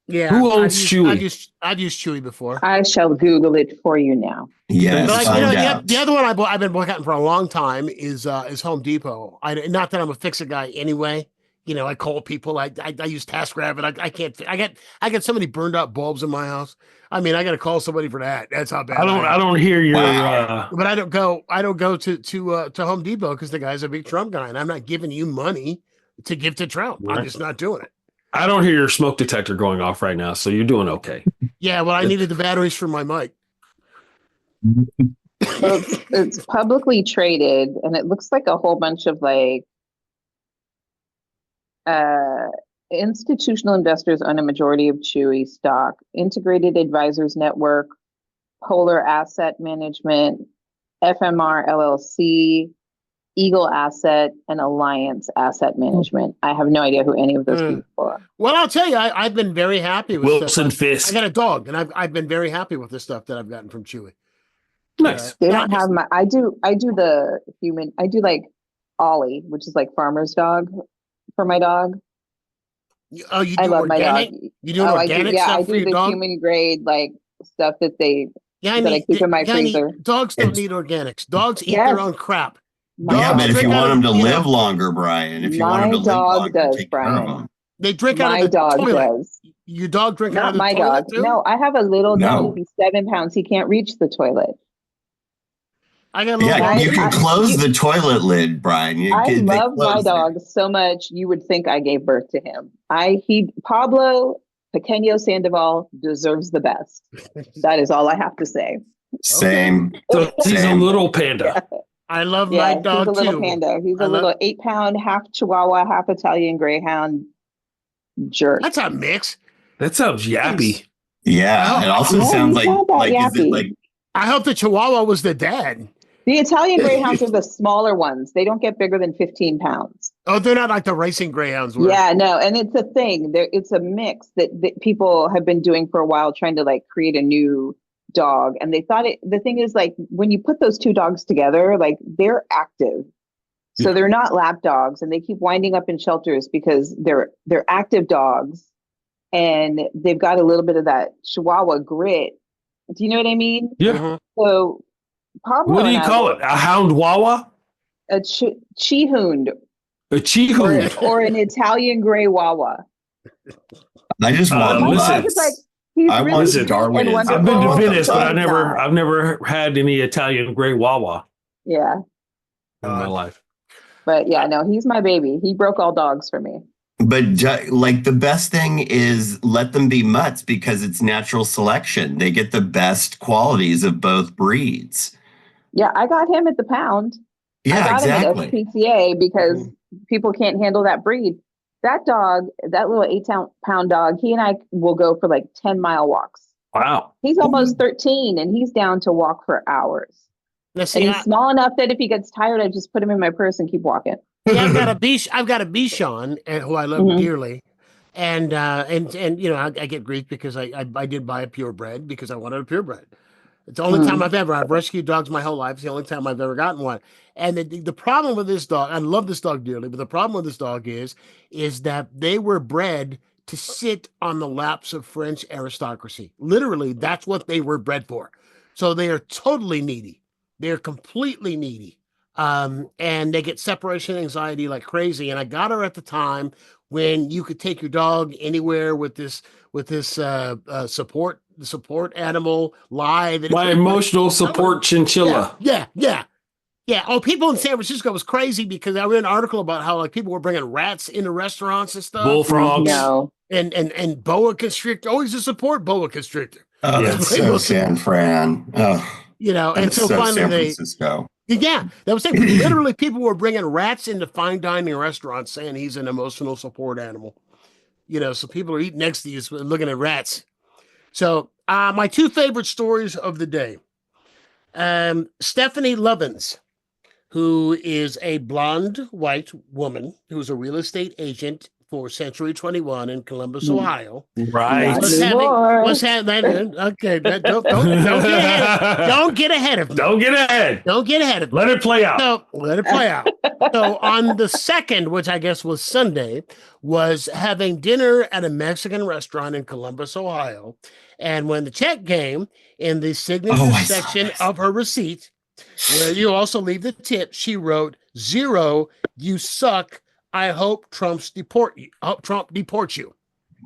Yeah, Who owns Chewy? I've used Chewy before. I shall Google it for you now. Yes, But find you know, out. the other one I've been boycotting for a long time is Home Depot. Not that I'm a fix-it guy anyway. You know, I call people. I use TaskRabbit. I can't. I get so many burned out bulbs in my house. I mean, I got to call somebody for that. That's how bad. I don't hear your. Wow. But I don't go to Home Depot because the guy's a big Trump guy, and I'm not giving you money to give to Trump. Right. I'm just not doing it. I don't hear your smoke detector going off right now, so you're doing okay. Yeah, well, I needed the batteries for my mic. So it's publicly traded, and it looks like a whole bunch of like institutional investors own a majority of Chewy stock. Integrated Advisors Network, Polar Asset Management, FMR LLC, Eagle Asset, and Alliance Asset Management. I have no idea who any of those people are. Well, I'll tell you, I've been very happy with Wilson stuff. Fisk. I got a dog, and I've been very happy with the stuff that I've gotten from Chewy. Nice. They Yeah, don't have my. I do the human. I do like Ollie, which is like farmer's dog for my dog. Oh, you I do love my organic? dog. You do I do. organic Yeah, stuff I for do your the dog? human grade like stuff that they Yeah, that I keep in my freezer. dogs don't It's- need organics. Dogs eat Yes. their own crap. My Yeah, Dogs but if drink you out want of- them to you know, live longer, Brian, if you want them My to live dog longer, does, take care of Brian. them. They drink out My of the dog toilet. does. Your dog drink out Not of the my toilet dog. too? No, I have a little No. dog. He's 7 pounds. He can't reach the toilet. I got a little Yeah, dog. you can I- close the toilet lid, Brian. I They love my close it. dog so much. You would think I gave birth to him. Pablo Pequeño Sandoval deserves the best. That is all I have to say. Same. So he's a Same. little panda. I love Yeah, my he's dog a little too. panda. He's I a love- little 8-pound, half Chihuahua, half Italian Greyhound jerk. That's a mix. That sounds yappy. Yeah, it also No, sounds he's like not that is it yappy. like I hope the Chihuahua was the dad. The Italian Greyhounds are the smaller ones. They don't get bigger than 15 pounds. Oh, they're not like the racing greyhounds were. Yeah, no, and it's a thing. It's a mix that people have been doing for a while, trying to like create a new dog. And they thought the thing is like when you put those two dogs together, like they're active. So Yeah. they're not lap dogs, and they keep winding up in shelters because they're active dogs, and they've got a little bit of that Chihuahua grit. Do you know what I mean? Yeah. Mhm. So Pablo What do you and I- call it? A hound wawa? A Chihound A chihound? or an Italian Gray Wawa. I just want My listen. dog is like he's I really want cute and Darwinism. wonderful. I've been to Oh, Venice, but sorry. I've never had any Italian gray wawa Yeah, in my life. but yeah, no, he's my baby. He broke all dogs for me. But like the best thing is let them be mutts because it's natural selection. They get the best qualities of both breeds. Yeah, I got him at the pound. I Yeah, got exactly. him at SPCA because people can't handle that breed. That dog, that little 8-pound dog, he and I will go for like 10-mile walks. Wow. He's almost 13 and he's down to walk for hours. Now, And see, he's small enough that if he gets tired, I just put him in my purse and keep walking. I've got a Bichon, who I love Mhm. dearly, and you know I get grief because I did buy a purebred because I wanted a purebred. It's the only time I've rescued dogs my whole life. It's the only time I've ever gotten one. And the problem with this dog, I love this dog dearly, but the problem with this dog is that they were bred to sit on the laps of French aristocracy. Literally, that's what they were bred for. So they are totally needy. They're completely needy. and they get separation anxiety like crazy. And I got her at the time when you could take your dog anywhere with this support animal live. My emotional support chinchilla. Yeah. Oh, people in San Francisco was crazy because I read an article about how like people were bringing rats into restaurants and stuff. Bullfrogs. No. And boa constrictor. Always a support boa constrictor. Oh, that's so San Fran. Oh, and so finally San Francisco. Yeah, that was it. Literally, people were bringing rats into fine dining restaurants saying he's an emotional support animal. So people are eating next to you looking at rats. So my two favorite stories of the day. Stephanie Lovins, who is a blonde white woman who's a real estate agent for Century 21 in Columbus, Ohio. Right. What's happening? Okay, don't get ahead of me. Don't get ahead. Don't get ahead of me. Let it play out. So on the 2nd, which I guess was Sunday, was having dinner at a Mexican restaurant in Columbus, Ohio. And when the check came in the signature section of her receipt, where you also leave the tip, she wrote 0, you suck. I hope Trump deports you.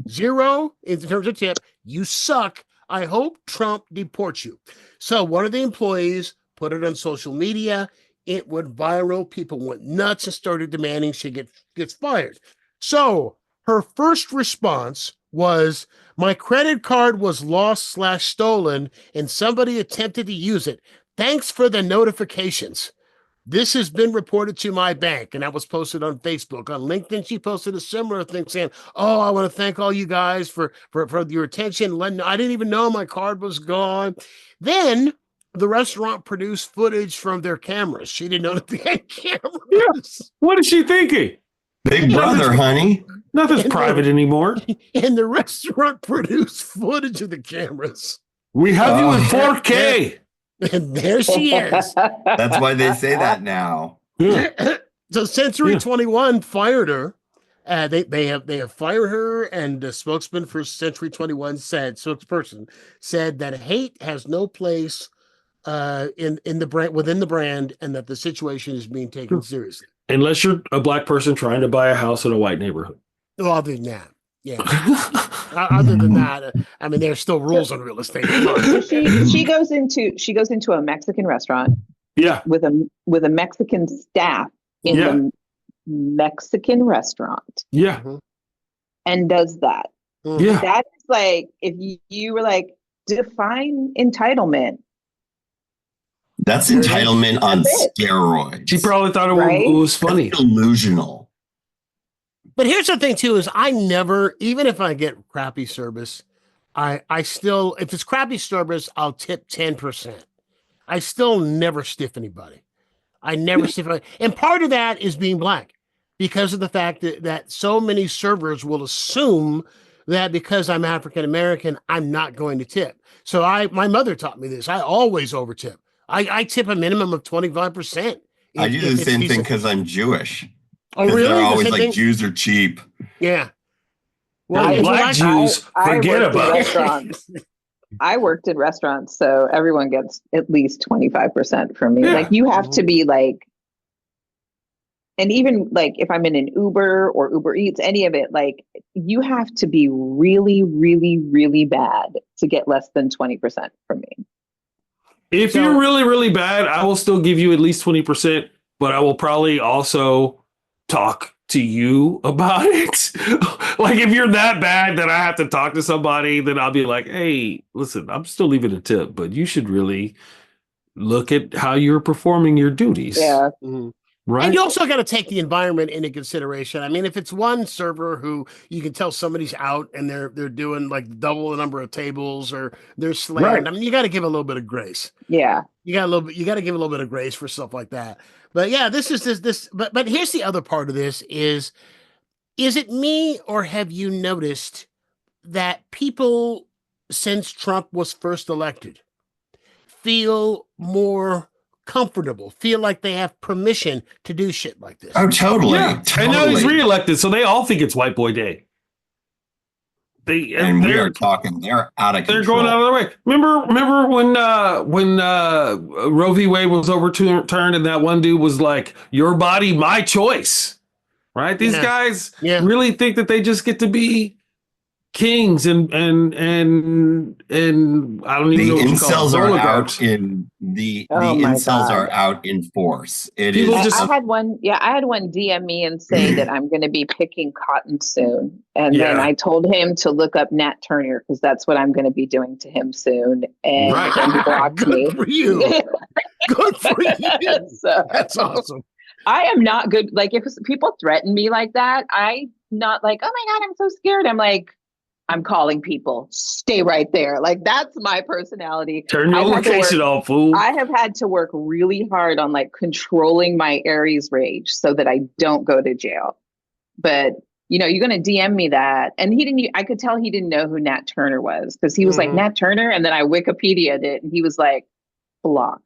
0 in terms of tip. You suck. I hope Trump deports you. So one of the employees put it on social media. It went viral. People went nuts and started demanding she gets fired. So her first response was, my credit card was lost/stolen and somebody attempted to use it. Thanks for the notifications. This has been reported to my bank, and that was posted on Facebook. On LinkedIn, she posted a similar thing saying, oh, I want to thank all you guys for your attention. I didn't even know my card was gone. Then the restaurant produced footage from their cameras. She didn't know that they had cameras. Yeah. What is she thinking? Big brother, honey. Nothing's private anymore. And the restaurant produced footage of the cameras. We have you in 4K. And there she is. That's why they say that now. Yeah. So Century 21 fired her. They have fired her, and the spokesman for Century 21 spokesperson said that hate has no place in the brand, within the brand, and that the situation is being taken seriously. Unless you're a black person trying to buy a house in a white neighborhood. Well, other than that, yeah. Other than that, I mean, there's still rules on real estate. She goes into a Mexican restaurant. Yeah. With a Mexican staff in the Mexican restaurant. Yeah. And does that. Yeah. That is like, if you were like, define entitlement. That's entitlement on steroids. She probably thought it was funny. That's delusional. But here's the thing too, is I never, even if I get crappy service, I still, if it's crappy service, I'll tip 10%. I still never stiff anybody. I never stiff anybody. And part of that is being black, because of the fact that so many servers will assume that because I'm African American, I'm not going to tip. So my mother taught me this. I always over tip. I tip a minimum of 25%. I do the same thing because I'm Jewish. Oh, really? They're always like, Jews are cheap. Yeah. Well, black Jews, forget about it. I worked in restaurants, so everyone gets at least 25% from me. Yeah. Like, you have to be like, and even like if I'm in an Uber or Uber Eats, any of it, like, you have to be really, really, really bad to get less than 20% from me. If you're really, really bad, I will still give you at least 20%, but I will probably also talk to you about it. Like, if you're that bad that I have to talk to somebody, then I'll be like, hey, listen, I'm still leaving a tip, but you should really look at how you're performing your duties. Yeah. Mm-hmm. Right. And you also got to take the environment into consideration. I mean, if it's one server who you can tell somebody's out and they're doing like double the number of tables, or they're slammed, right. I mean, you got to give a little bit of grace. Yeah. You got to give a little bit of grace for stuff like that. But yeah, this. But here's the other part of this is it me, or have you noticed that people since Trump was first elected feel more comfortable, feel like they have permission to do shit like this? Oh, totally. Yeah. Totally. And now he's reelected, so they all think it's white boy day. And we are talking, they're out of control. They're going out of the way. Remember when Roe v. Wade was overturned and that one dude was like, "Your body, my choice." Right? These guys really think that they just get to be kings and I don't even know what you call them. Are out in the incels are out in force. I had one DM me and say that I'm going to be picking cotton soon, and then I told him to look up Nat Turner because that's what I'm going to be doing to him soon, and then he blocked me. Good for you. Good for you. So, that's awesome. I am not good. Like if people threaten me like that, I'm not like, oh my God, I'm so scared. I'm like, I'm calling people. Stay right there. Like that's my personality. Turn your location off, fool. I have had to work really hard on like controlling my Aries rage so that I don't go to jail. But you're going to DM me that, and I could tell he didn't know who Nat Turner was because he was like Nat Turner, and then I Wikipedia'd it, and he was like, block.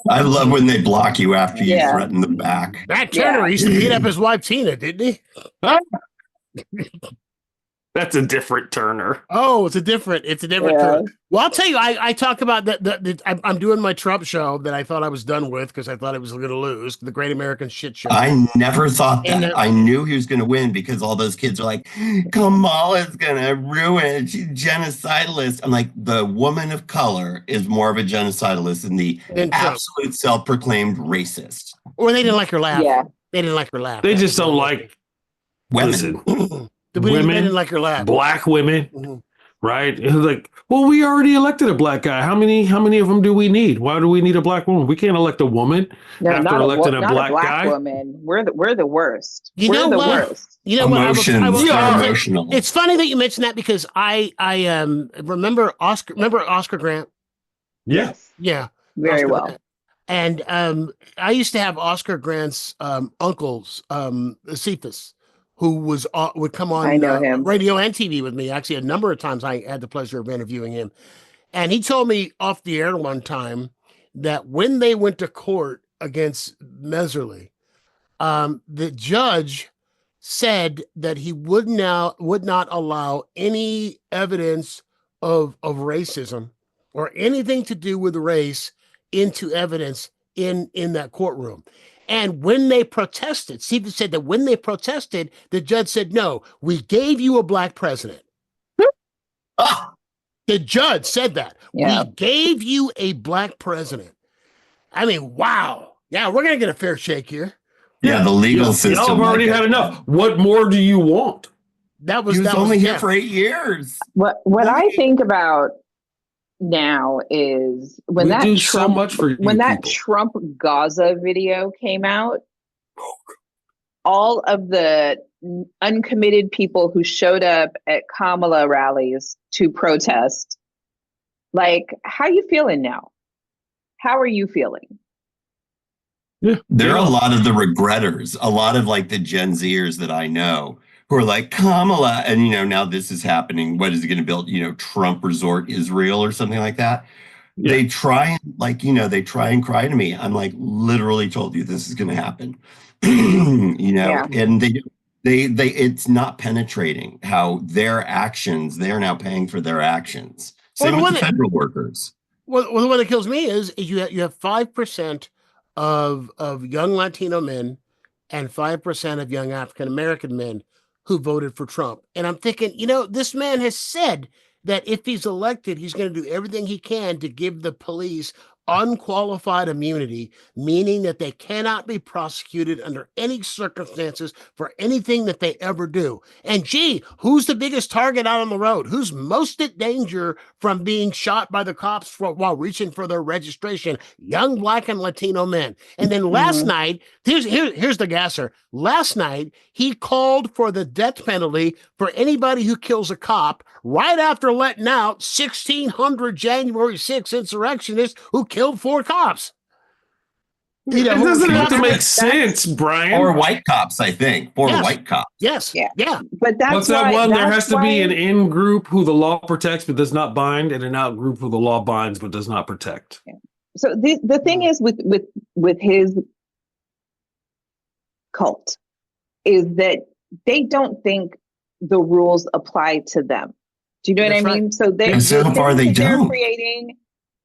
I love when they block you after you threaten them back. Nat Turner used to beat up his wife Tina, didn't he? That's a different Turner. Oh, it's a different Turner. Well, I'll tell you, I talk about that. I'm doing my Trump show that I thought I was done with because I thought I was going to lose, the Great American Shit Show. I never thought that. I knew he was going to win because all those kids are like, Kamala's going to ruin it. She's genocidalist. I'm like, the woman of color is more of a genocidalist than the absolute self-proclaimed racist. Or they didn't like her laugh. Yeah. They didn't like her laugh. They just don't like women. Women didn't like her laugh. Black women, right? It was like, well, we already elected a black guy. How many of them do we need? Why do we need a black woman? We can't elect a woman after electing a black guy. Woman. We're the worst. We're the worst. You know what? Emotional. It's funny that you mentioned that because I remember Oscar. Remember Oscar Grant? Yes. Yeah. Very Oscar well. Grant. And I used to have Oscar Grant's uncles, Cephas, who would come on radio and TV with me. Actually, a number of times I had the pleasure of interviewing him. And he told me off the air one time that when they went to court against Meserly, the judge said that he would not allow any evidence of racism or anything to do with race into evidence in that courtroom. And when they protested, Stephen said that when they protested, the judge said, no, we gave you a black president. The judge said that. Yeah. We gave you a black president. I mean, wow. Yeah, we're going to get a fair shake here. Yeah, the legal system. Y'all have already had enough. What more do you want? He was only here for 8 years. What I think about now is when that Trump Gaza video came out, all of the uncommitted people who showed up at Kamala rallies to protest, like, how you feeling now? How are you feeling? Yeah. There are a lot of the regretters, a lot of like the Gen Zers that I know who are like, Kamala, and now this is happening. What is he going to build? Trump Resort Israel or something like that. Yeah. They try and cry to me. I'm like, literally told you this is going to happen. And they it's not penetrating how their actions, they're now paying for their actions. Same with the federal workers. Well, the one that kills me is you have 5% of young Latino men and 5% of young African American men who voted for Trump. And I'm thinking, this man has said that if he's elected, he's going to do everything he can to give the police unqualified immunity, meaning that they cannot be prosecuted under any circumstances for anything that they ever do. And gee, who's the biggest target out on the road? Who's most at danger from being shot by the cops while reaching for their registration? Young Black and Latino men. And then last night, here's the gasser. Last night, he called for the death penalty for anybody who kills a cop right after letting out 1,600 January 6th insurrectionists who killed 4 cops. It doesn't have to make sense, Brian. Or white cops, I think. Or white cops. Yes. Yeah. But that's what's that one? There has to be an in group who the law protects but does not bind, and an out group who the law binds but does not protect. Yeah. So the thing is with his cult is that they don't think the rules apply to them. Do you know That's what I right. mean? So And so far they they're don't. creating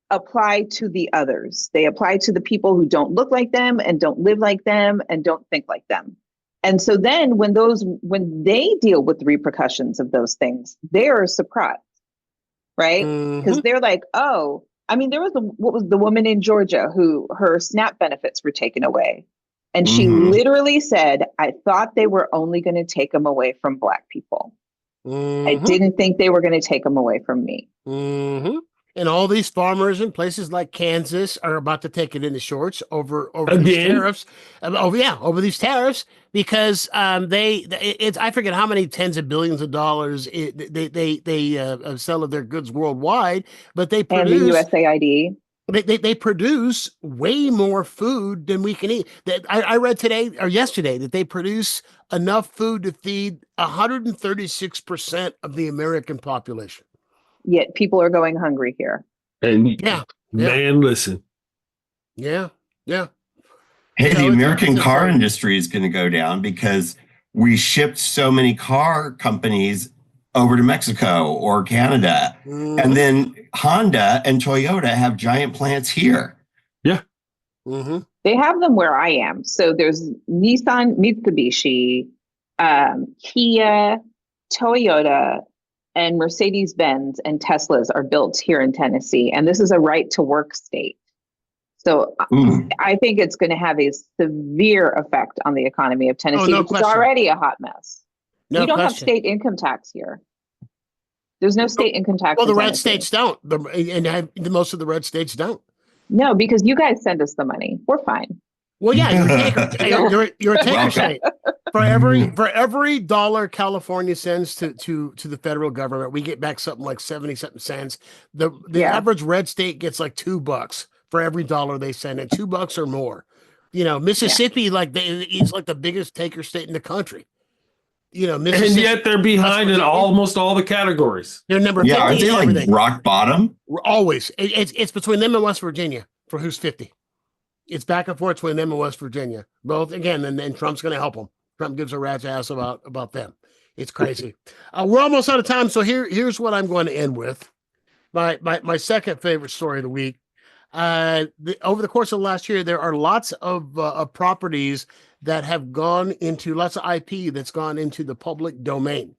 apply to the others. They apply to the people who don't look like them and don't live like them and don't think like them. And so then when they deal with the repercussions of those things, they're surprised, right? Because they're like, oh, I mean, what was the woman in Georgia who her SNAP benefits were taken away? And she literally said, I thought they were only going to take them away from Black people. I didn't think they were going to take them away from me. And all these farmers in places like Kansas are about to take it in the shorts over these Again? tariffs. Over these tariffs because I forget how many tens of billions of dollars they sell of their goods worldwide, but they And the produce USAID. they produce way more food than we can eat. I read today or yesterday that they produce enough food to feed 136% of the American population. Yet people are going hungry here. And Yeah. man, listen. Yeah. Hey, So the American it's car insane. industry is going to go down because we shipped so many car companies over to Mexico or Canada. And then Honda and Toyota have giant plants here. Yeah. They have them where I am. So there's Nissan, Mitsubishi, Kia, Toyota, and Mercedes-Benz and Teslas are built here in Tennessee. And this is a right to work state. So I think it's going to have a severe effect on the economy of Tennessee, no which question. is already a hot mess. No we don't have question. state income tax here. There's no state income tax. Well, the in red Tennessee. states don't. Most of the red states don't. No, because you guys send us the money. We're fine. Well, yeah, you're a taker state. For every dollar California sends to the federal government, we get back something like 70-something cents. The average red state gets like $2 for every dollar they send, and $2 or more. Mississippi, is like the biggest taker state in the country. Mississippi, And yet they're behind in almost all the categories. They're number 50 aren't they in like everything. rock bottom? Always. It's between them and West Virginia for who's 50. It's back and forth between them and West Virginia. Both again, and then Trump's going to help them. Trump gives a rat's ass about them. It's crazy. We're almost out of time, so here's what I'm going to end with. My second favorite story of the week. Over the course of last year, there are lots of properties that have gone into lots of IP that's gone into the public domain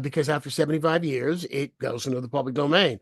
because after 75 years, it goes into the public domain.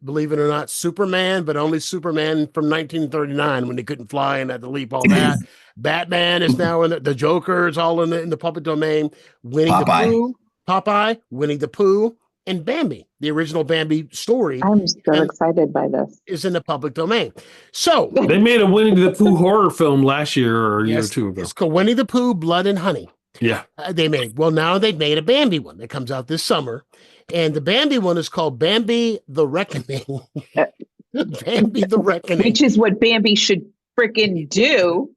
Believe it or not, Superman, but only Superman from 1939 when they couldn't fly and had to leap, all that. Batman is now in the Joker is all in the public domain. Popeye, Winnie the Pooh, and Bambi, the original Bambi story. I'm so excited by this. Is in the public domain. So they made a Winnie the Pooh horror film last year or a year or two ago. It's called Winnie the Pooh, Blood and Honey. Yeah. Now they've made a Bambi one that comes out this summer. And the Bambi one is called Bambi the Reckoning. Bambi the Reckoning. Which is what Bambi should freaking do.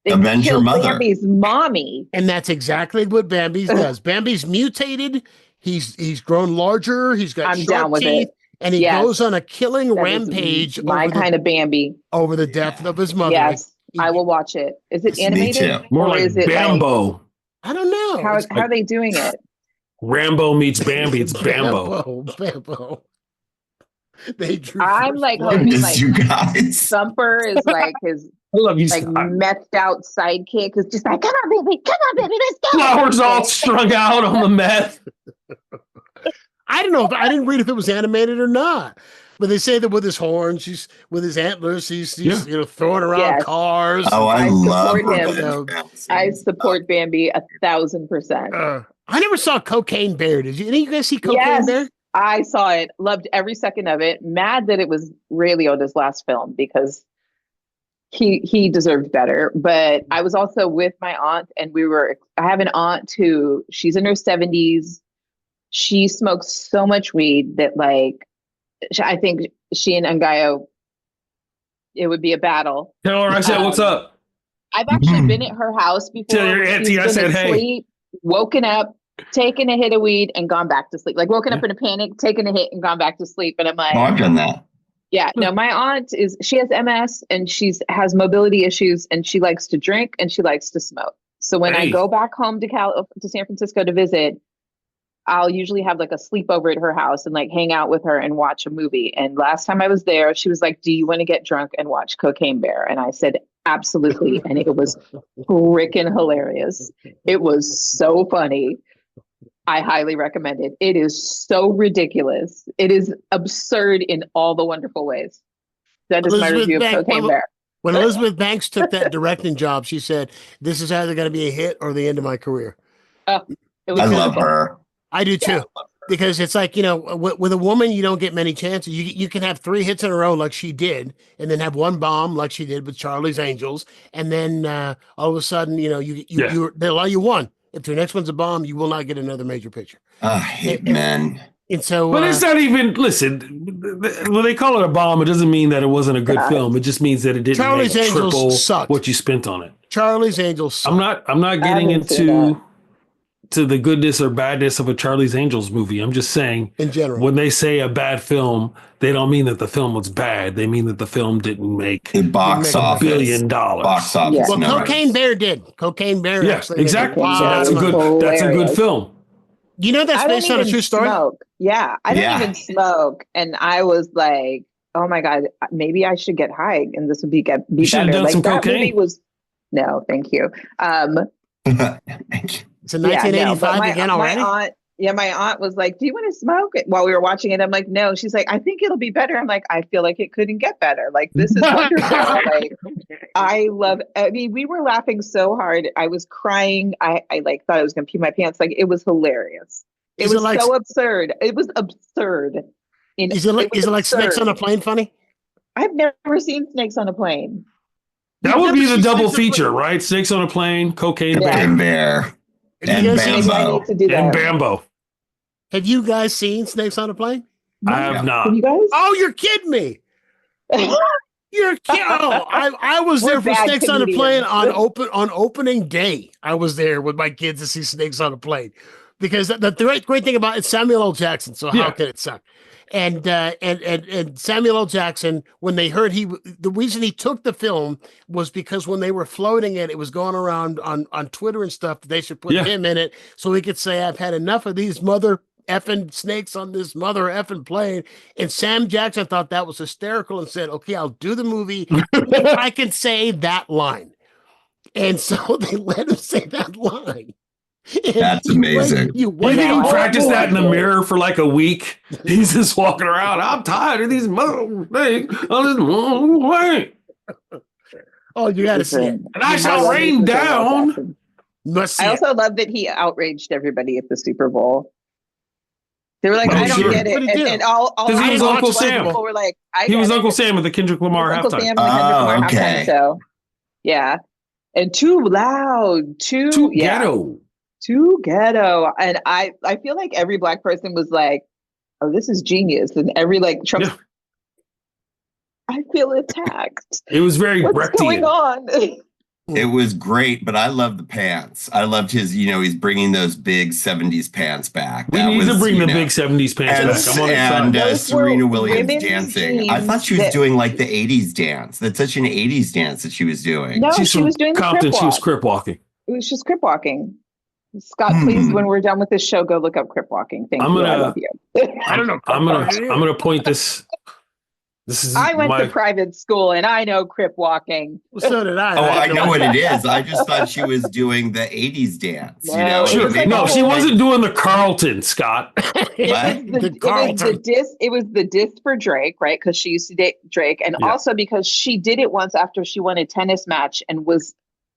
Avenge your mother. Bambi's mommy. And that's exactly what Bambi does. Bambi's mutated. He's grown larger. He's got sharp teeth. And he goes on a killing rampage. My kind of Bambi. Over the death of his mother. Yes, I will watch it. Is it animated? More like Bambo. I don't know. How are they doing it? Rambo meets Bambi. It's Bambo. Bambo. They drew. I'm like hoping you guys. Thumper is like his I love you, like Scott. methed out sidekick who's just like, come on, baby, let's go. Flowers all strung out on the meth. I don't know. I didn't read if it was animated or not. But they say that with his horns, with his antlers, he's throwing around cars. Oh, I love him. I support Bambi 1,000%. I never saw Cocaine Bear. Did you? Any of you guys see Cocaine Bear? I saw it. Loved every second of it. Mad that it was Ray Liotta's last film because he deserved better. But I was also with my aunt, and I have an aunt who she's in her 70s. She smokes so much weed that I think she and Ngaio, it would be a battle. Tell her I said, what's up? I've actually been at her house before. Tell your auntie I said, hey. Woken up, taken a hit of weed, and gone back to sleep. Like woken up in a panic, taken a hit, and gone back to sleep. And I'm like, I've done that. Yeah, no, my aunt she has MS and has mobility issues, and she likes to drink and she likes to smoke. So when I go back home to San Francisco to visit, I'll usually have like a sleepover at her house and like hang out with her and watch a movie. And last time I was there, she was like, "Do you want to get drunk and watch Cocaine Bear?" And I said, "Absolutely." And it was freaking hilarious. It was so funny. I highly recommend it. It is so ridiculous. It is absurd in all the wonderful ways. That is my review of Cocaine Bear. When Elizabeth Banks took that directing job, she said, "This is either going to be a hit or the end of my career." I love her. I do too, because it's like, with a woman, you don't get many chances. You can have 3 hits in a row like she did, and then have one bomb like she did with Charlie's Angels, and then all of a sudden, they'll allow you one. If your next one's a bomb, you will not get another major picture. I hate men. And so, but it's not even. Listen, when they call it a bomb, it doesn't mean that it wasn't a good film. It just means that it didn't Charlie's make Angels triple sucked. what you spent on it. Charlie's Angels sucked. I'm not getting into the goodness or badness of a Charlie's Angels movie. I'm just saying, in general, when they say a bad film, they don't mean that the film was bad. They mean that the film didn't make $1 $1 billion. Box office. Well, Cocaine Bear did. Cocaine Bear. Yes, exactly. That's a good film. You know that's based on a true story? Yeah, I don't even smoke. And I was like, oh my God, maybe I should get high and this would be better. Done some cocaine. No, thank you. It's in 1985 again already? My aunt was like, "Do you want to smoke?" While we were watching it, I'm like, "No." She's like, "I think it'll be better." I'm like, "I feel like it couldn't get better. Like, this is wonderful." We were laughing so hard. I was crying. I like thought I was going to pee my pants. Like, it was hilarious. It was so absurd. It was absurd. Is it like Snakes on a Plane funny? I've never seen Snakes on a Plane. That would be the double feature, right? Snakes on a Plane, Cocaine Bear. And Bambo. And Bambo. Have you guys seen Snakes on a Plane? I have not. Have you guys? Oh, you're kidding me. You're kidding. Oh, I was there for Snakes on a Plane on opening day. I was there with my kids to see Snakes on a Plane. Because the great thing about it's Samuel L. Jackson, so how can it suck? And Samuel L. Jackson, when they heard the reason he took the film was because when they were floating it was going around on Twitter and stuff. They should put him in it so he could say, "I've had enough of these mother effing snakes on this mother effing plane." And Sam Jackson thought that was hysterical and said, "Okay, I'll do the movie if I can say that line." And so they let him say that line. That's amazing. You think he practiced that in the mirror for like a week? He's just walking around. "I'm tired of these mother things on this way." Oh, you gotta see it. And I shall rain down. I also love that he outraged everybody at the Super Bowl. They were like, "I don't get it," and all he was Uncle Sam. People were like, he was Uncle Sam at the Kendrick Lamar halftime. Halftime show. Yeah, and too loud, too ghetto. Too ghetto. And I feel like every Black person was like, "Oh, this is genius." And every Trump, I feel attacked. It was very What's going on? It was great, but I love the pants. I loved his, he's bringing those big 70s pants back. We need to bring the big 70s pants back. And Serena Williams dancing. Jeans. I thought she was doing like the 80s dance. That's such an 80s dance that she was doing. No, she was doing Compton. She was crip walking. It was just crip walking. Scott, please, when we're done with this show, go look up crip walking. Thank you. I love you. I don't know. I'm gonna point this. I went to private school and I know crip walking. Well, so did I. Oh, I know what it is. I just thought she was doing the 80s dance. No, she wasn't doing the Carlton, Scott. It was the diss for Drake, right? Because she used to date Drake. And also because she did it once after she won a tennis match and was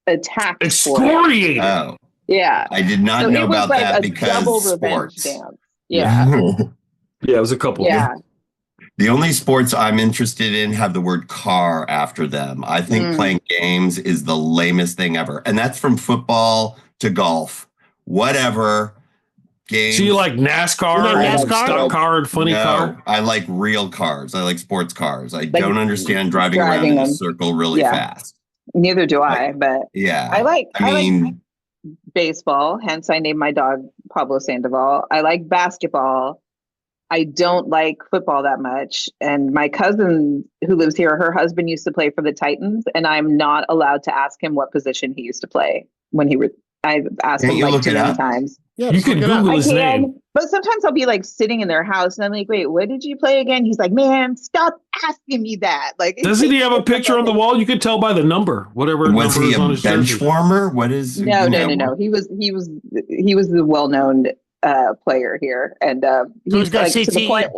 attacked. Excoriated. Oh. Yeah. I did not know about that because double sports. Dance. Yeah. Yeah, it was a couple. Yeah. The only sports I'm interested in have the word car after them. I think playing games is the lamest thing ever. And that's from football to golf. Whatever. Games. So you like NASCAR? Stock car and funny car? I like real cars. I like sports cars. I don't understand driving around in a circle really fast. Neither do I, but I like baseball, hence I named my dog Pablo Sandoval. I like basketball. I don't like football that much. And my cousin who lives here, her husband used to play for the Titans, and I'm not allowed to ask him what position he used to play when he was. I've asked Can't him you like look too it many up? times. Yeah, You just can look it up. Google I his can, name. but sometimes I'll be like sitting in their house and I'm like, wait, what did you play again? He's like, man, stop asking me that. Like, Doesn't he have a picture on the wall? You could tell by the number, whatever Was number he is a on his bench jersey. warmer? What is? No. He was the well-known player here, and So he's got like CTE.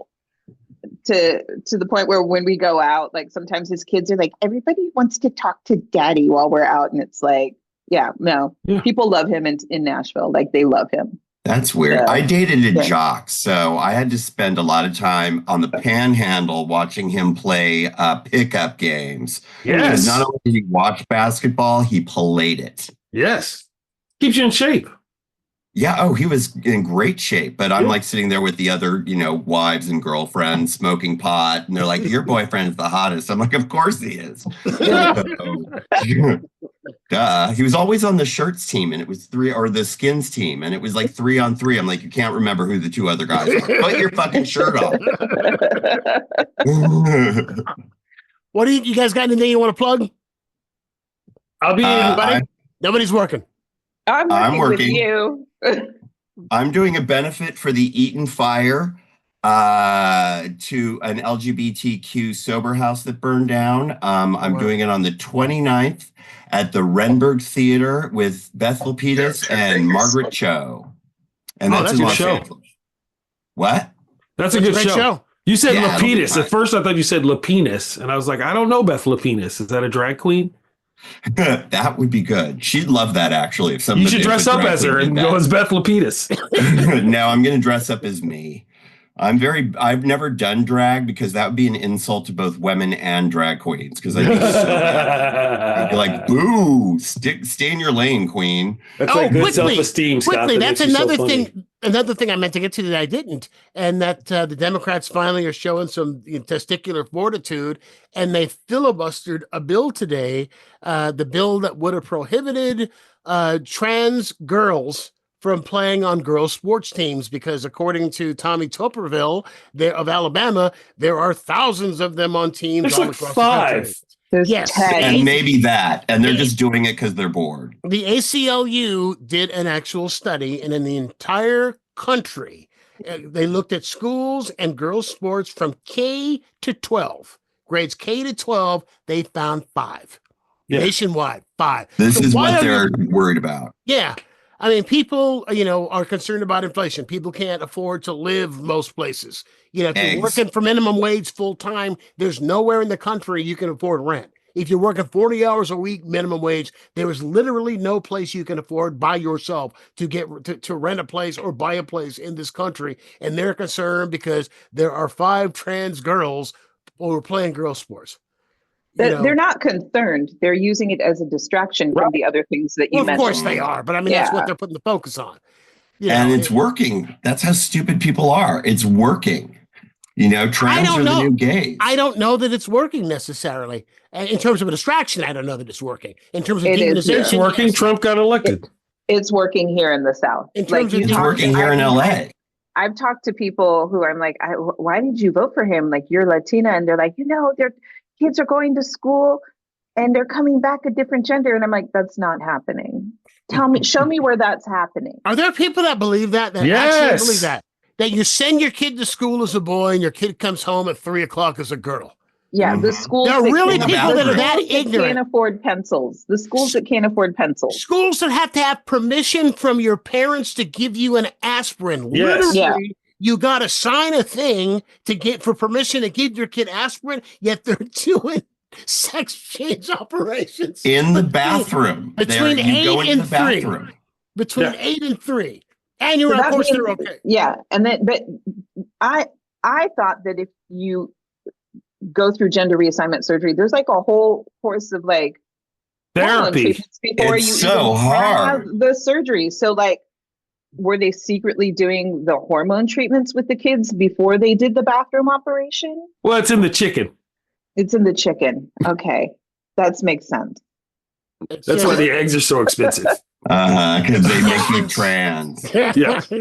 to the point where when we go out, like sometimes his kids are like, everybody wants to talk to daddy while we're out, and it's like, yeah, no, people love him in Nashville, like they love him. That's weird. I dated a jock, so I had to spend a lot of time on the panhandle watching him play pickup games. Yes. Not only did he watch basketball, he played it. Yes. Keeps you in shape. Yeah. Oh, he was in great shape. But I'm like sitting there with the other, wives and girlfriends smoking pot. And they're like, your boyfriend is the hottest. I'm like, of course he is. Duh. He was always on the shirts team, and it was the skins team. And it was like 3-on-3. I'm like, you can't remember who the two other guys are. Put your fucking shirt on. What do you guys got anything you want to plug? I'll be Nobody's working. I'm working with you. I'm doing a benefit for the Eaton Fire to an LGBTQ sober house that burned down. I'm doing it on the 29th at the Renberg Theater with Beth Lapidus and Margaret Cho. And that's a in good Los show. Angeles. What? That's a good great show. You said Yeah, it'll be Lapidus. fun. At first, I thought you said Lapinus, and I was like, I don't know Beth Lapinus. Is that a drag queen? That would be good. She'd love that, actually. If You should dress up as her and go as Beth Lapidus. No, I'm going to dress up as me. I've never done drag because that would be an insult to both women and drag queens, because I'd be so bad. I'd be like, boo, stay in your lane, queen. That's like good self-esteem, Scott. Quickly, that that's makes you so another funny. thing. Another thing I meant to get to that I didn't, and that the Democrats finally are showing some testicular fortitude, and they filibustered a bill today, the bill that would have prohibited trans girls from playing on girls' sports teams, because according to Tommy Tuberville of Alabama, there are thousands of them on teams. There's all like across 5. the country. There's Yes. 10. And maybe that. And they're just doing it because they're bored. The ACLU did an actual study, and in the entire country, they looked at schools and girls' sports from K to 12. Grades K to 12, they found 5. Yeah. Nationwide, 5. This So is why what are they're worried about. Yeah. I mean, people, are concerned about inflation. People can't afford to live most places. If you're working for minimum wage full time, there's nowhere in the country you can afford rent. If you're working 40 hours a week minimum wage, there is literally no place you can afford by yourself to get to rent a place or buy a place in this country. And they're concerned because there are 5 trans girls who are playing girl sports. They're not concerned. They're using it as a distraction from the other things that you mentioned. Of course they are, but I mean, that's what they're putting the focus on. And it's working. That's how stupid people are. It's working. Trans are the new gays. I don't know that it's working necessarily. In terms of a distraction, I don't know that it's working. In terms of demonization, it's working. yes. Trump got elected. It's working here in the South. In terms of it's working here in LA. I've talked to people who I'm like, why did you vote for him? Like, you're Latina. And they're like, their kids are going to school and they're coming back a different gender. And I'm like, that's not happening. Show me where that's happening. Are there people that believe that? Actually believe that you send your kid to school as a boy and your kid comes home at 3:00 as a girl? Yeah, the schools. There are really people that are that ignorant. Can't afford pencils. The schools that can't afford pencils. Schools that have to have permission from your parents to give you an aspirin. Yes. Literally, you got to sign a thing to get for permission to give your kid aspirin. Yet they're doing sex change operations in the bathroom. Between 8 and 3. Between 8 and 3. And you're of course they're okay. Yeah, and then but I thought that if you go through gender reassignment surgery, there's like a whole course of like therapy before it's you so hard. have the surgery. So like, were they secretly doing the hormone treatments with the kids before they did the bathroom operation? Well, it's in the chicken. It's in the chicken. Okay, that makes sense. That's why the eggs are so expensive. Because they make you trans. Yeah. Just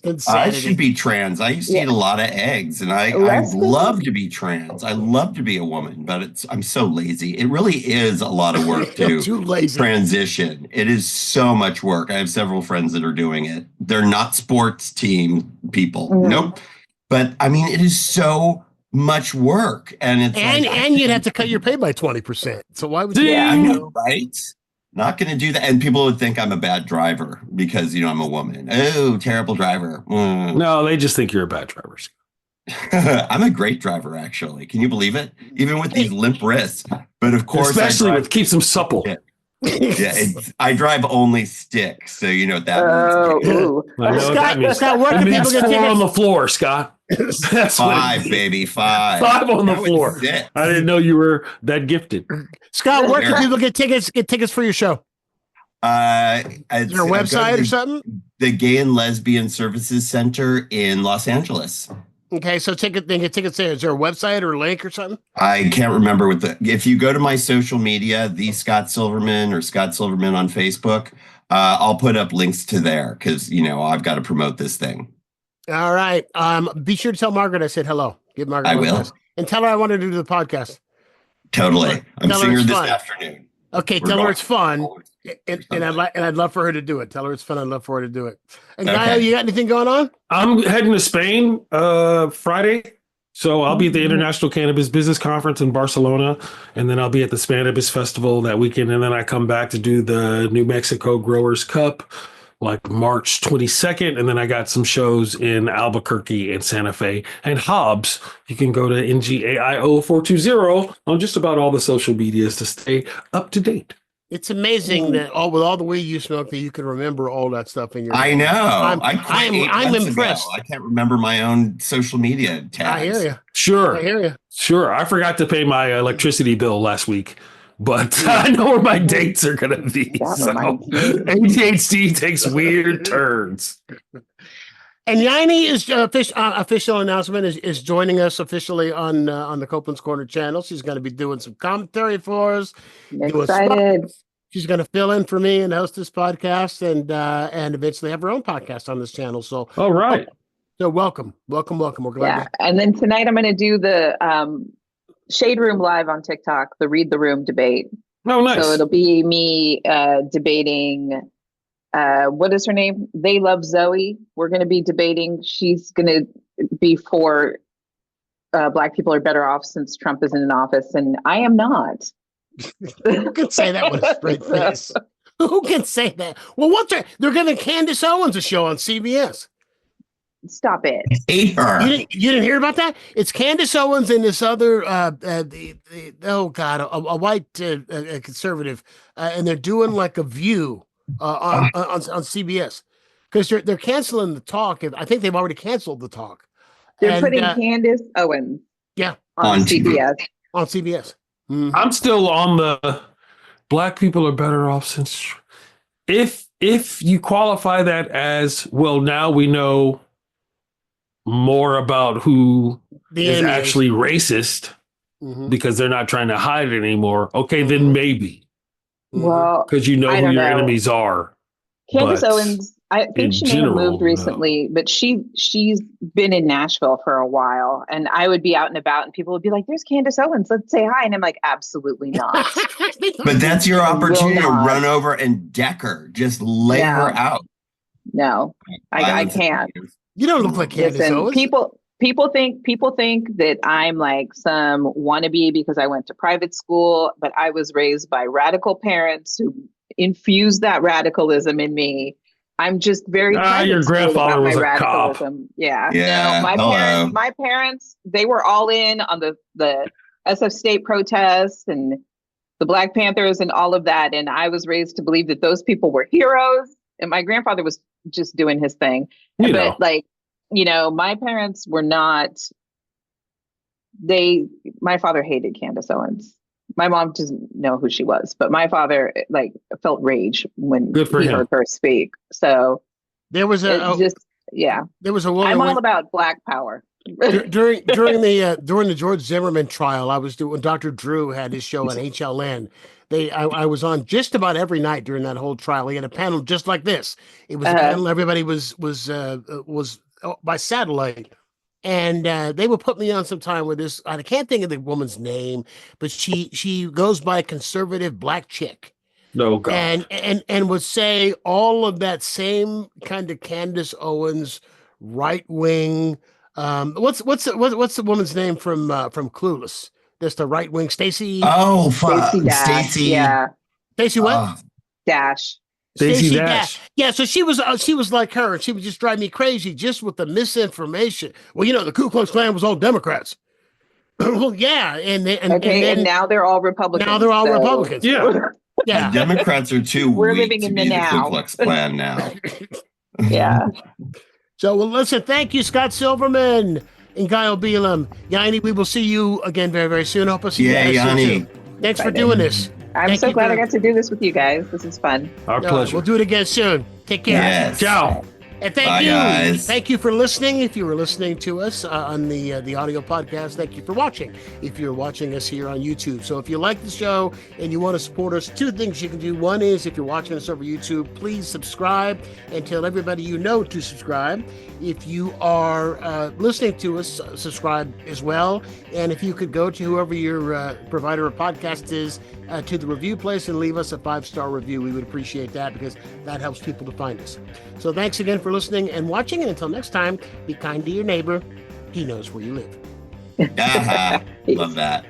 I insanity. should be trans. I used to eat a lot of eggs, and I love to be trans. I love to be a woman, but I'm so lazy. It really is a lot of work to Too lazy. transition. It is so much work. I have several friends that are doing it. They're not sports team people. Nope. But I mean, it is so much work, and it's and you'd have to cut your pay by 20%. So why would you? I know, right? Not going to do that. And people would think I'm a bad driver because, I'm a woman. Oh, terrible driver. No, they just think you're a bad driver. I'm a great driver, actually. Can you believe it? Even with these limp wrists. But of course, especially with keeps them supple. I drive only stick, so you know what that means. I know Scott, what that means. Scott, where can people get 4 tickets? on the floor, Scott. That's 5, baby, 5. 5 on the floor. I didn't know you were that gifted. Scott, where can people get tickets? Get tickets for your show? Is there a website or something? The Gay and Lesbian Services Center in Los Angeles. Okay, so they get tickets there. Is there a website or a link or something? I can't remember if you go to my social media, the Scott Silverman or Scott Silverman on Facebook, I'll put up links to there because, I've got to promote this thing. All right. Be sure to tell Margaret I said hello. Give Margaret I will. And tell her I wanted to do the podcast. Totally. I'm seeing her this afternoon. Okay, tell her it's fun. And I'd love for her to do it. Tell her it's fun. I'd love for her to do it. And Ngaio, you got anything going on? I'm heading to Spain Friday. So I'll be at the International Cannabis Business Conference in Barcelona, and then I'll be at the Spanibus Festival that weekend, and then I come back to do the New Mexico Growers Cup like March 22nd, and then I got some shows in Albuquerque and Santa Fe and Hobbs. You can go to NGAIO420 on just about all the social medias to stay up to date. It's amazing that with all the weed you smoke that you can remember all that stuff in your I know. I'm impressed. I can't remember my own social media tags. I hear you. Sure. I hear you. Sure. I forgot to pay my electricity bill last week, but I know where my dates are going to be. So ADHD takes weird turns. And Yayne is official announcement is joining us officially on the Copeland's Corner channel. She's going to be doing some commentary for us. I'm excited. She's going to fill in for me and host this podcast and eventually have her own podcast on this channel. So, all right. So welcome. We're glad. And then tonight I'm going to do the Shade Room live on TikTok, the Read the Room debate. Oh, nice. So it'll be me debating. What is her name? They Love Zoe. We're going to be debating. She's going to be for Black people are better off since Trump isn't in office, and I am not. Who can say that with a straight face? Who can say that? Well, they're giving Candace Owens a show on CBS. Stop it. Hate her. You didn't hear about that? It's Candace Owens and this other a white conservative, and they're doing like a View on CBS because they're canceling the talk. I think they've already canceled the talk. They're putting Candace Owens. Yeah, on CBS. On CBS. Mm-hmm. I'm still on the Black people are better off since. If you qualify that as well, now we know more about who is actually racist because they're not trying to hide it anymore. Okay, then maybe. Well, because you know who your enemies are. Candace Owens, I think she may have moved recently, but she's been in Nashville for a while, and I would be out and about, and people would be like, "There's Candace Owens, let's say hi," and I'm like, "Absolutely not." But that's your opportunity to run over and deck her, just lay her out. No, I can't. You don't look like Candace Owens. People think that I'm like some wannabe because I went to private school, but I was raised by radical parents who infused that radicalism in me. I'm just very your grandfather was a radicalism. cop. Yeah. No, my parents, they were all in on the SF state protests and the Black Panthers and all of that. And I was raised to believe that those people were heroes. And my grandfather was just doing his thing. My parents were not, my father hated Candace Owens. My mom doesn't know who she was, but my father felt rage when he heard her speak. So there was there was a woman. I'm all about Black power. during the George Zimmerman trial, I was doing Dr. Drew had his show on HLN. I was on just about every night during that whole trial. We had a panel just like this. It was a panel. Everybody was by satellite. And they would put me on some time with this. I can't think of the woman's name, but she goes by conservative black chick. No, God. And would say all of that same kind of Candace Owens right wing. What's the woman's name from Clueless? That's the right wing, Stacey. Oh, Stacey. Yeah. Stacey what? Dash. Stacey Dash. Yeah, so she was like her. She would just drive me crazy just with the misinformation. Well, the Ku Klux Klan was all Democrats. Well, yeah, and now they're all Republicans. Now they're all Republicans. Yeah. Yeah. The Democrats are too We're weak living to in be the the now. Ku Klux Klan now. Yeah. So, well, listen, thank you, Scott Silverman and Ngaio Bealum. Yayne, we will see you again very, very soon. Hope to see you soon too. Thanks for doing this. I'm so glad I got to do this with you guys. This is fun. Our pleasure. We'll do it again soon. Take care. Yes. Ciao. And thank you. Guys. Thank you for listening. If you were listening to us on the audio podcast, thank you for watching. If you're watching us here on YouTube. So if you like the show and you want to support us, two things you can do. One is if you're watching us over YouTube, please subscribe and tell everybody you know to subscribe. If you are listening to us, subscribe as well. And if you could go to whoever your provider of podcast is, to the review place and leave us a 5-star review. We would appreciate that because that helps people to find us. So thanks again for listening and watching. And until next time, be kind to your neighbor. He knows where you live. Love that.